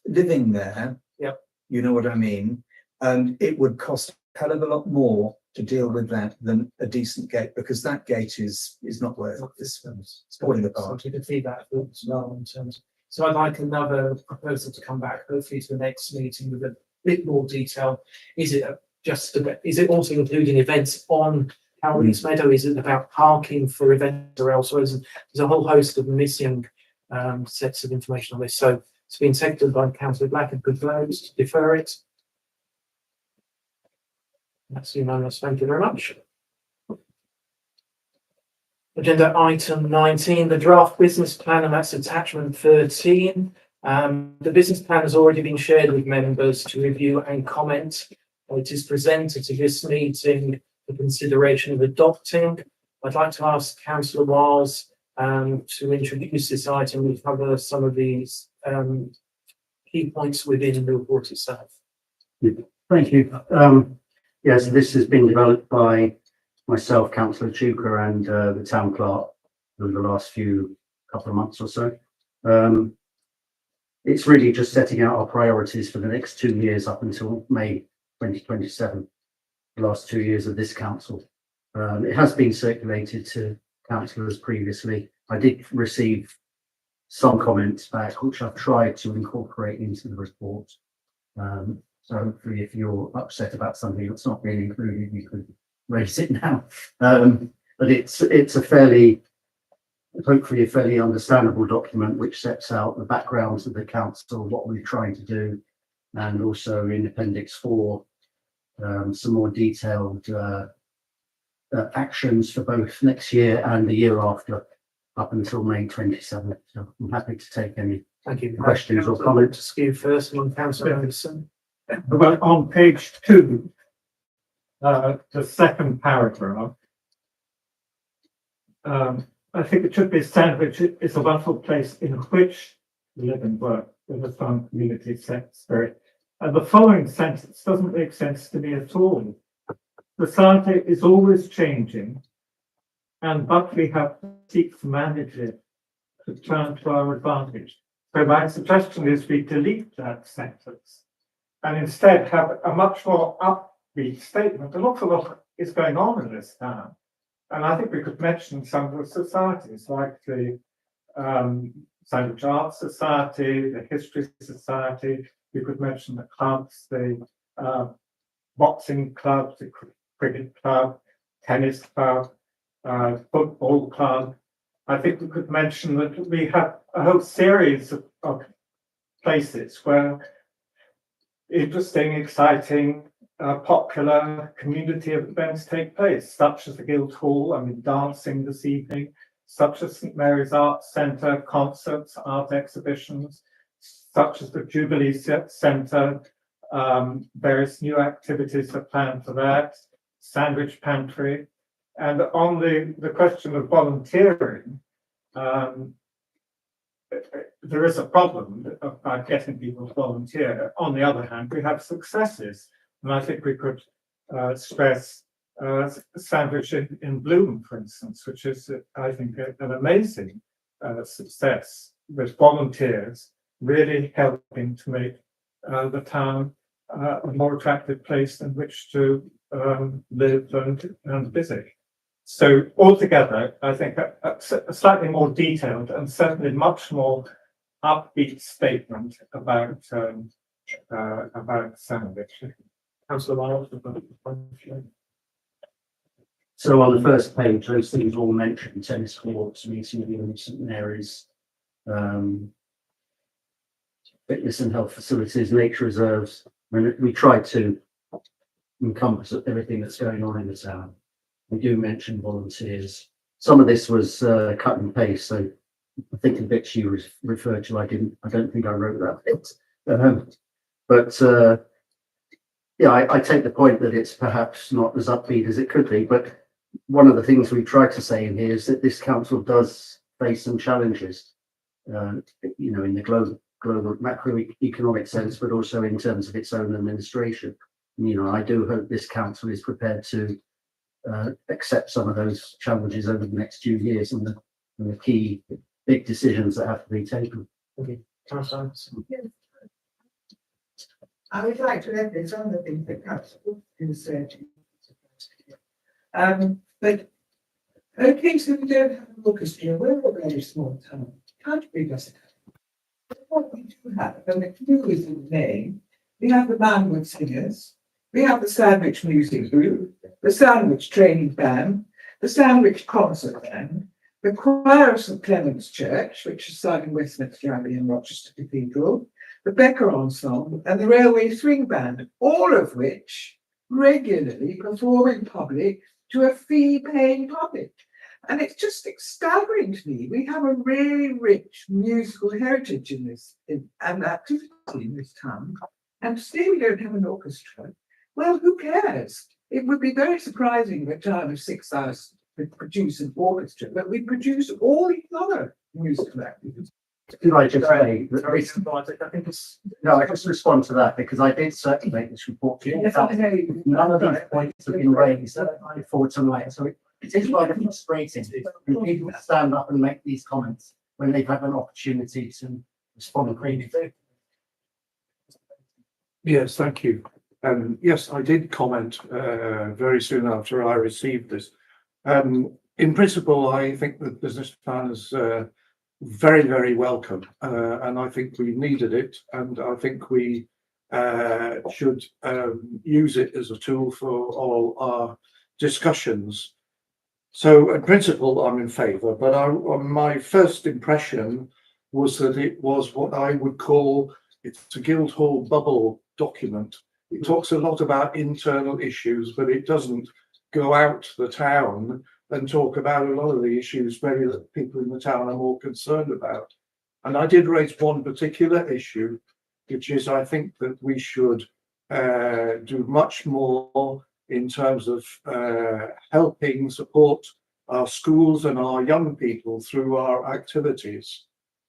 living there. Yep. You know what I mean? And it would cost a hell of a lot more to deal with that than a decent gate, because that gate is not worth this. It's falling apart. So you can feedback as well in terms. So I'd like another proposal to come back, hopefully to the next meeting with a bit more detail. Is it also including events on Cowley's Meadow? Is it about parking for events or else? There's a whole host of missing sets of information on this. So it's been seconded by Councillor Black and proposed to defer it. That's unanimous. Thank you very much. Agenda item 19, the draft business plan, and that's attachment 13. The business plan has already been shared with members to review and comment. It is presented to this meeting for consideration of adopting. I'd like to ask Councillor Wiles to introduce this item and cover some of these key points within the report itself. Thank you. Yes, this has been developed by myself, Councillor Chuka, and the town clerk over the last couple of months or so. It's really just setting out our priorities for the next 2 years up until May 2027, the last 2 years of this council. It has been circulated to councillors previously. I did receive some comments back, which I've tried to incorporate into the report. So hopefully, if you're upset about something that's not being included, you could raise it now. But it's a fairly hopefully a fairly understandable document which sets out the background of the council, what we're trying to do, and also in Appendix 4, some more detailed actions for both next year and the year after, up until May 27th. So I'm happy to take any Thank you. questions or comments. Skew first, and on Councillor Anderson. Well, on page 2, the second paragraph, I think it should be Sandwich is a wonderful place in which to live and work with a strong community spirit. And the following sentence doesn't make sense to me at all. Society is always changing, but we have to seek to manage it to turn to our advantage. So my suggestion is we delete that sentence and instead have a much more upbeat statement. An awful lot is going on in this town. And I think we could mention some of the societies like the Sandwich Arts Society, the History Society. We could mention the clubs, the boxing club, the cricket club, tennis club, football club. I think we could mention that we have a whole series of places where interesting, exciting, popular community events take place, such as the Guildhall, dancing this evening, such as St Mary's Arts Centre, concerts, art exhibitions, such as the Jubilee Centre, various new activities are planned for that, Sandwich Pantry. And on the question of volunteering, there is a problem about getting people to volunteer. On the other hand, we have successes. And I think we could stress Sandwich in Bloom, for instance, which is, I think, an amazing success with volunteers really helping to make the town a more attractive place in which to live and visit. So altogether, I think a slightly more detailed and certainly much more upbeat statement about Sandwich. Councillor Miles. So on the first page, those things all mentioned: tennis courts, meeting rooms, St Mary's, fitness and health facilities, nature reserves. We try to encompass everything that's going on in the town. We do mention volunteers. Some of this was cut and paste, so I think the bits you referred to, I don't think I wrote that bit. But yeah, I take the point that it's perhaps not as upbeat as it could be, but one of the things we try to say in here is that this council does face some challenges, in the global macroeconomic sense, but also in terms of its own administration. I do hope this council is prepared to accept some of those challenges over the next few years and the key big decisions that have to be taken. Okay. I would like to add this on the thing that council is saying. But okay, so we don't have a orchestra. We're a very small town. Canterbury doesn't have. What we do have, and the clue is in the name, we have the Manwood Singers, we have the Sandwich Music Group, the Sandwich Training Band, the Sandwich Concert Band, the Choir of St Clement's Church, which is sung in Westminster Abbey and Rochester Cathedral, the Becker Ensemble, and the Railway Swing Band, all of which regularly perform in public to a fee-paying public. And it's just staggering to me. We have a really rich musical heritage in this and activity in this town. And to say we don't have an orchestra, well, who cares? It would be very surprising that a town of 6,000 would produce an orchestra, but we produce all these other musical activities. Could I just say that I just respond to that because I did circulate this report to you. None of these points have been raised for tonight, so it is rather frustrating when people stand up and make these comments when they've had an opportunity to respond previously. Yes, thank you. Yes, I did comment very soon after I received this. In principle, I think the business plan is very, very welcome, and I think we needed it, and I think we should use it as a tool for all our discussions. So in principle, I'm in favour, but my first impression was that it was what I would call, it's a Guildhall bubble document. It talks a lot about internal issues, but it doesn't go out to the town and talk about a lot of the issues maybe that people in the town are more concerned about. And I did raise one particular issue, which is I think that we should do much more in terms of helping support our schools and our young people through our activities.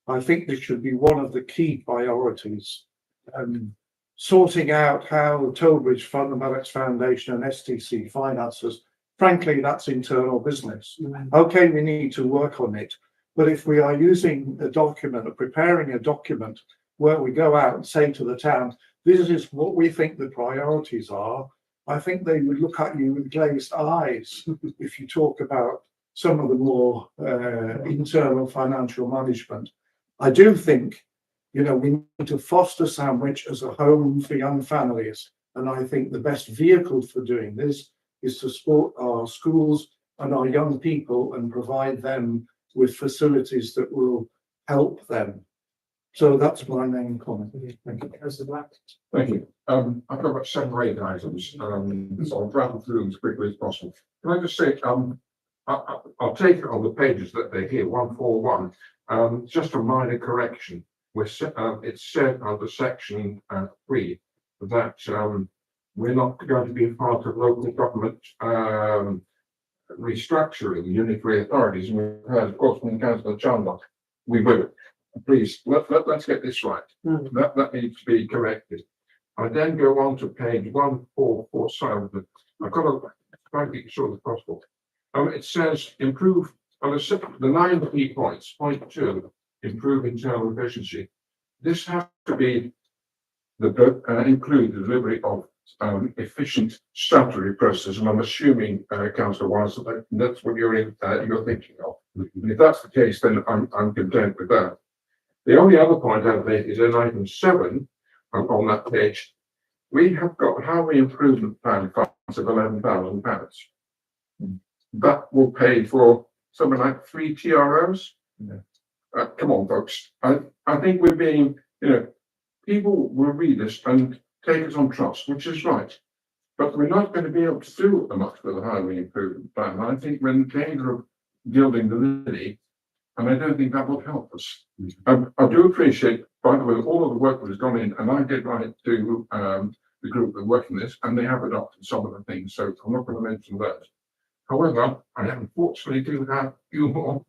I think this should be one of the key priorities. Sorting out how the Tollbridge Fundamentals Foundation and STC finances, frankly, that's internal business. Okay, we need to work on it. But if we are using a document or preparing a document where we go out and say to the town, this is what we think the priorities are, I think they would look at you with glazed eyes if you talk about some of the more internal financial management. I do think, you know, we need to foster Sandwich as a home for young families. And I think the best vehicle for doing this is to support our schools and our young people and provide them with facilities that will help them. So that's my main comment. Thank you. Councillor Black. Thank you. I've got about 7 or 8 items, so I'll rattle through them as quickly as possible. Can I just say, I'll take it on the pages that they're here, 141. Just a minor correction. It's said under section 3 that we're not going to be part of local government restructuring unitary authorities. And we've heard, of course, from Councillor Chandler, we will. Please, let's get this right. That needs to be corrected. I then go on to page 144. I've got to try to be short as possible. It says improve on the 9 key points. Point 2, improve internal efficiency. This has to be include the delivery of efficient statutory processes, and I'm assuming, Councillor Wise, that's what you're thinking of. And if that's the case, then I'm content with that. The only other point I've made is in item 7 on that page. We have got highway improvement plan funds of £11,000. That will pay for something like 3 TROs. Come on, folks. I think we're being, people will read this and take us on trust, which is right. But we're not going to be able to do much with the highway improvement plan. I think we're in danger of gilding the lily, and I don't think that will help us. I do appreciate, by the way, all of the work that has gone in, and I did write to the group that work on this, and they have adopted some of the things, so I'm not going to mention that. However, I unfortunately do have a few more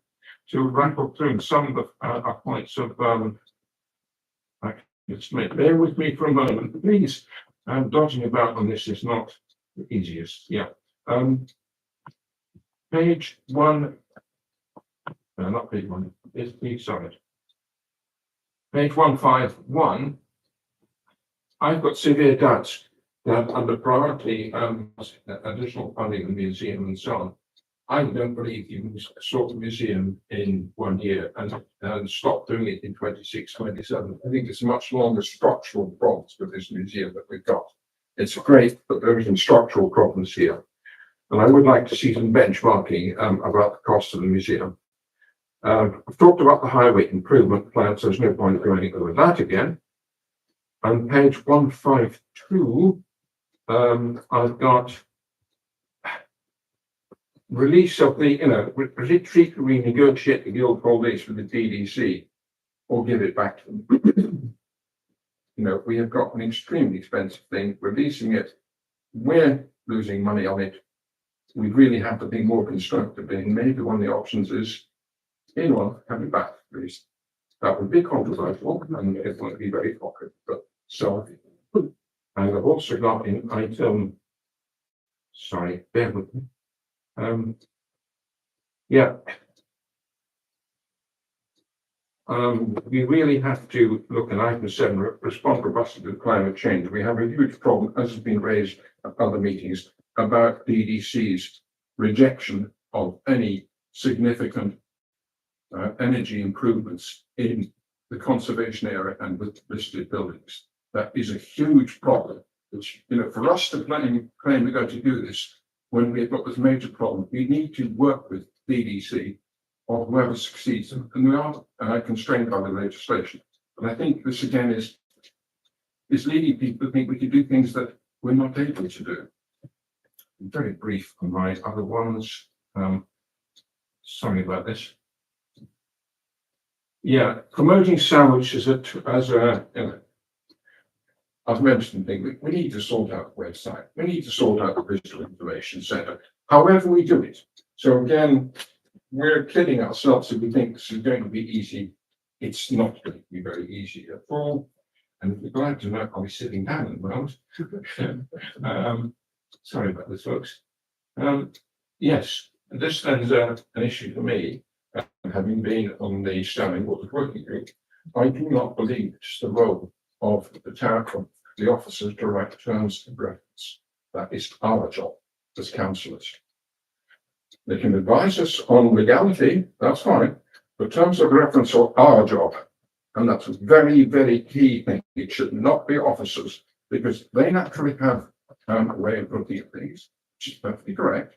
to rattle through some of the points of bear with me for a moment, please. Dodging about on this is not the easiest. Yeah. Page 1. No, not page 1. It's sorry. Page 151. I've got severe doubts that under priority additional funding of the museum and so on. I don't believe you can sort the museum in 1 year and stop doing it in 26, 27. I think it's much longer structural problems with this museum that we've got. It's great, but there are some structural problems here. And I would like to see some benchmarking about the cost of the museum. I've talked about the highway improvement plan, so there's no point going over that again. On page 152, I've got release of the, retreat, renegotiate the Guildhall lease with the DDC or give it back to them. We have got an extremely expensive thing, releasing it, we're losing money on it. We really have to be more constructive, and maybe one of the options is, have it back, please. That would be controversial and it won't be very popular, but so. And I've also got in item, sorry, bear with me. We really have to look at item 7, respond robustly to climate change. We have a huge problem, as has been raised at other meetings, about DDC's rejection of any significant energy improvements in the conservation area and with listed buildings. That is a huge problem, which, for us to claim we're going to do this, when we've got this major problem, we need to work with DDC or whoever succeeds, and we are constrained by the legislation. And I think this again is leading people to think we can do things that we're not able to do. I'm very brief on my other ones. Sorry about this. Yeah, promoting sandwich as a I've mentioned things. We need to sort out the website. We need to sort out the digital information centre. However we do it. So again, we're kidding ourselves if we think this is going to be easy. It's not going to be very easy at all. And we're glad to know I'll be sitting down at the moment. Sorry about this, folks. Yes, this then is an issue for me, having been on the Standing Orders Working Group. I do not believe it's the role of the town, the officers to write terms of reference. That is our job as councillors. They can advise us on legality, that's fine, but terms of reference are our job. And that's a very, very key thing. It should not be officers, because they naturally have a way of looking at things, which is perfectly correct.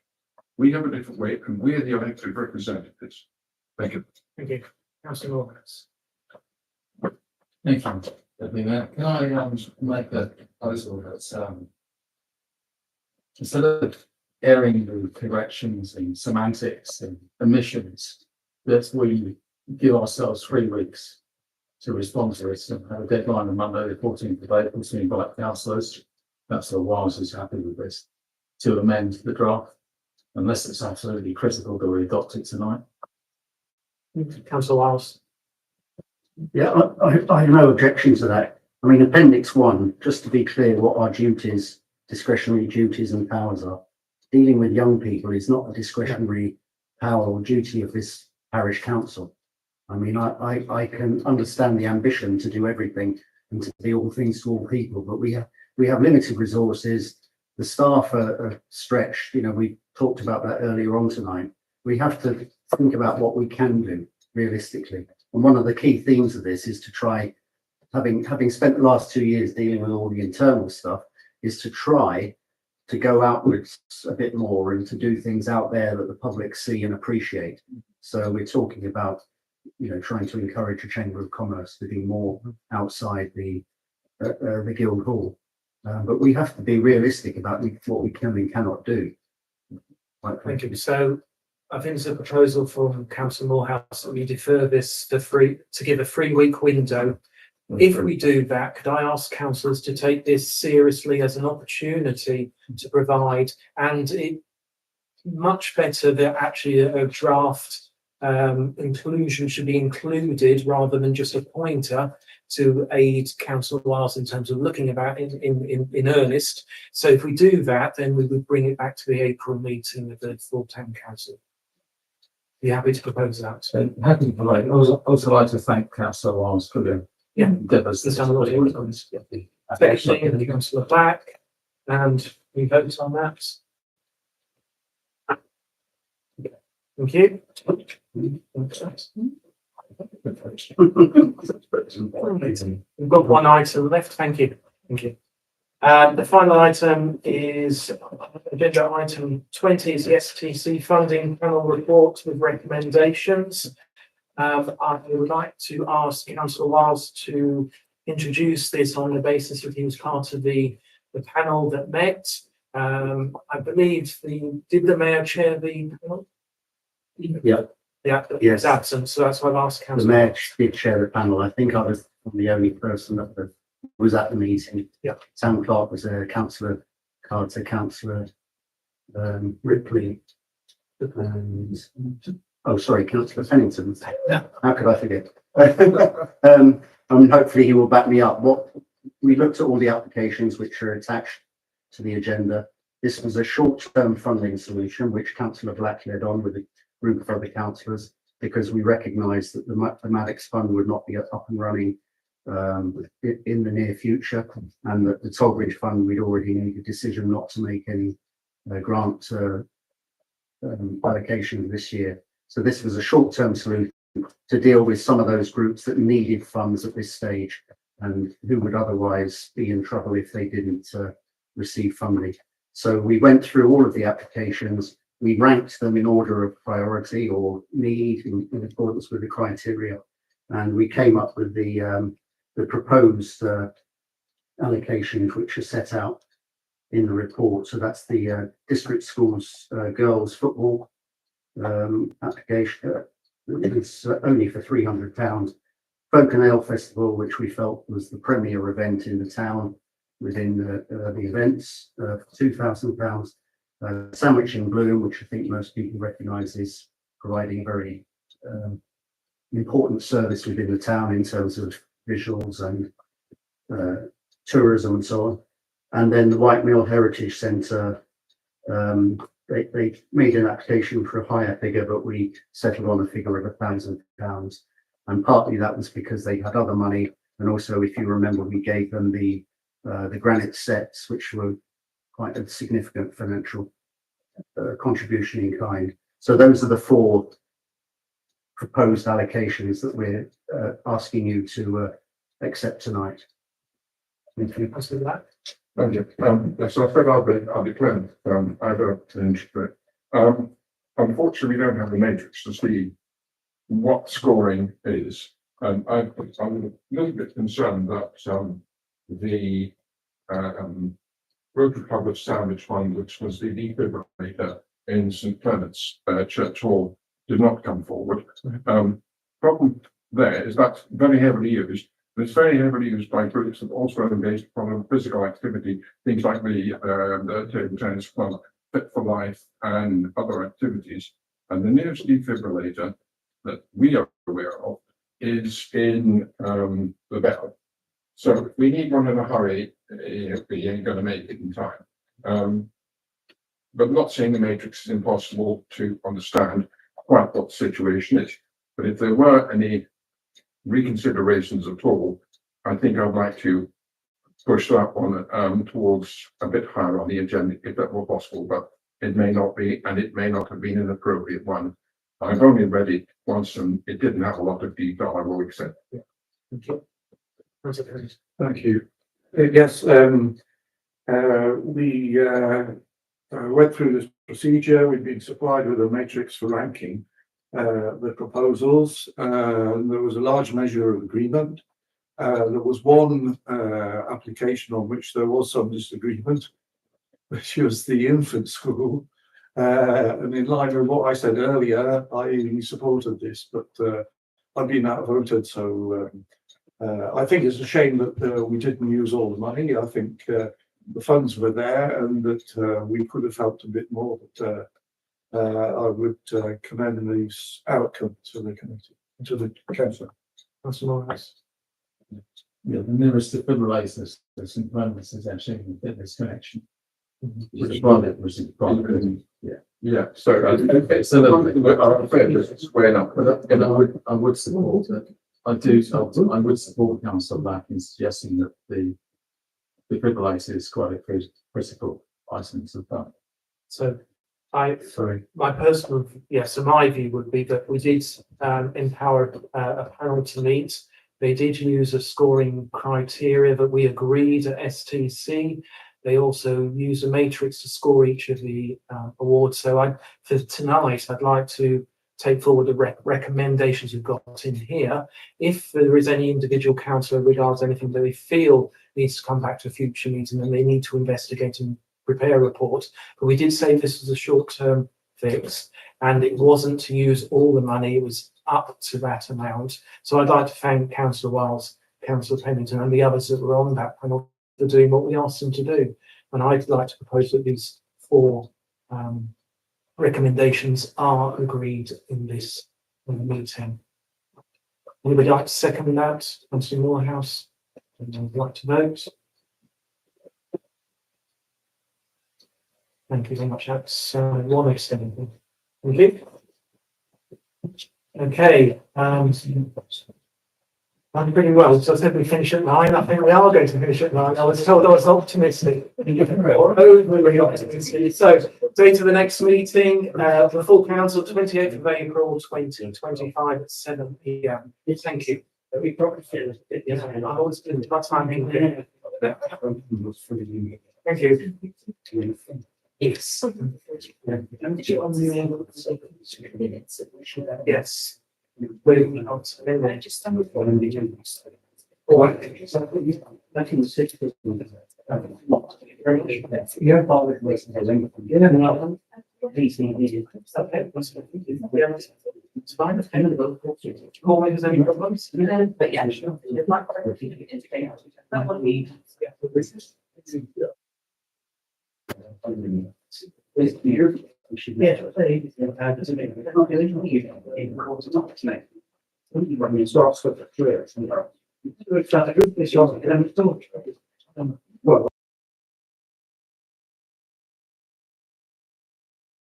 We have a different way, and we're the elected representatives. Thank you. Thank you. Councillor Morris. Thank you. Can I make a proposal that instead of airing the corrections and semantics and omissions, that we give ourselves 3 weeks to respond to it and have a deadline on Monday, the 14th of April, to invite councillors. That's the Wise is happy with this, to amend the draft, unless it's absolutely critical that we adopt it tonight. Councillor Wiles. Yeah, I have no objection to that. I mean, Appendix 1, just to be clear what our duties, discretionary duties and powers are. Dealing with young people is not a discretionary power or duty of this parish council. I mean, I can understand the ambition to do everything and to be all things to all people, but we have limited resources. The staff are stretched. You know, we talked about that earlier on tonight. We have to think about what we can do realistically. And one of the key themes of this is to try, having spent the last 2 years dealing with all the internal stuff, is to try to go outwards a bit more and to do things out there that the public see and appreciate. So we're talking about, you know, trying to encourage a Chamber of Commerce to do more outside the Guild Hall. But we have to be realistic about what we can and cannot do. Thank you. So I think there's a proposal from Councillor Morehouse that we defer this to give a 3-week window. If we do that, could I ask councillors to take this seriously as an opportunity to provide, and it much better that actually a draft inclusion should be included rather than just a pointer to aid Councillor Wiles in terms of looking about it in earnest. So if we do that, then we would bring it back to the April meeting of the full town council. Be happy to propose that. So happy to like, also like to thank Councillor Wiles for the endeavours. Especially Councillor Black, and we vote on that. Thank you. We've got 1 item left. Thank you. Thank you. The final item is agenda item 20 is the STC funding panel report with recommendations. I would like to ask Councillor Wiles to introduce this on the basis that he was part of the panel that met. I believe did the mayor chair the panel? Yeah. Yeah, yes. It's absent, so that's why I've asked The Councillor. mayor did chair the panel. I think I was the only person that was at the meeting. Yeah. Town clerk was Councillor Carter, Councillor Ripley, and Councillor Pennington. Yeah. How could I forget? And hopefully he will back me up. What we looked at all the applications which are attached to the agenda. This was a short-term funding solution which Councillor Black led on with a group of other councillors, because we recognised that the Maddox Fund would not be up and running in the near future, and that the Tollbridge Fund, we'd already made a decision not to make any grant allocation this year. So this was a short-term solution to deal with some of those groups that needed funds at this stage and who would otherwise be in trouble if they didn't receive funding. So we went through all of the applications, we ranked them in order of priority or need in accordance with the criteria. And we came up with the proposed allocations which are set out in the report. So that's the district schools girls football application. It's only for £300. Folk and Ale Festival, which we felt was the premier event in the town within the events, for £2,000. Sandwich in Bloom, which I think most people recognise is providing a very important service within the town in terms of visuals and tourism and so on. And then the White Mill Heritage Centre, they made an application for a higher figure, but we settled on a figure of £1,000. And partly that was because they had other money. And also, if you remember, we gave them the granite sets, which were quite a significant financial contribution in kind. So those are the 4 proposed allocations that we're asking you to accept tonight. Thank you. Thank you. So I said I'll be clear. I don't interpret. Unfortunately, we don't have the matrix to see what scoring is. I'm a little bit concerned that the Rotary Club of Sandwich Fund, which was the defibrillator in St Clement's Church Hall, did not come forward. Problem there is that's very heavily used. It's very heavily used by groups that also engage upon physical activity, things like the table tennis club, Fit for Life, and other activities. And the nearest defibrillator that we are aware of is in the Bell. So if we need one in a hurry, we ain't going to make it in time. But not seeing the matrix is impossible to understand quite what the situation is. But if there were any reconsiderations at all, I think I'd like to push that one towards a bit higher on the agenda if that were possible, but it may not be, and it may not have been an appropriate one. I've only read it once and it didn't have a lot of detail, I will accept. Yeah. Thank you. Thank you. Yes, we went through this procedure. We've been supplied with a matrix for ranking the proposals. There was a large measure of agreement. There was one application on which there was some disagreement, which was the infant school. And in line with what I said earlier, I supported this, but I've been outvoted. So I think it's a shame that we didn't use all the money. I think the funds were there and that we could have helped a bit more. But I would commend these outcomes to the committee, to the council. Yeah, the nearest defibrillator to St Clement's is actually in the fitness connection. Which was private. Yeah. So It's a little bit squared up. And I would support it. I would support Councillor Black in suggesting that the defibrillator is quite a critical item of that. So my personal, so my view would be that we did empower a panel to meet. They did use a scoring criteria that we agreed at STC. They also use a matrix to score each of the awards. So for tonight, I'd like to take forward the recommendations we've got in here. If there is any individual councillor regards anything that they feel needs to come back to a future meeting, then they need to investigate and prepare a report. But we did say this was a short-term fix, and it wasn't to use all the money. It was up to that amount. So I'd like to thank Councillor Wiles, Councillor Pennington, and the others that were on that panel for doing what we asked them to do. And I'd like to propose that these 4 recommendations are agreed in this meeting. Anybody like to second that? Councillor Moorhouse, would like to vote? Thank you very much. That's 1 extension. Thank you. Okay. I'm pretty well. So I said we finish at 9. I think we are going to finish at 9. I was told I was optimistic. Or overly optimistic. So, date of the next meeting, the full council, 28th of April 2025 at 7 PM. Thank you. We probably finished it. Yeah, I always do. That's my meeting. Thank you. Yes. Yes. Waiting on. Just Back in the sixties. Your father was It's fine. Call me if there's any problems. But yeah, sure. That one we. Yeah. Well,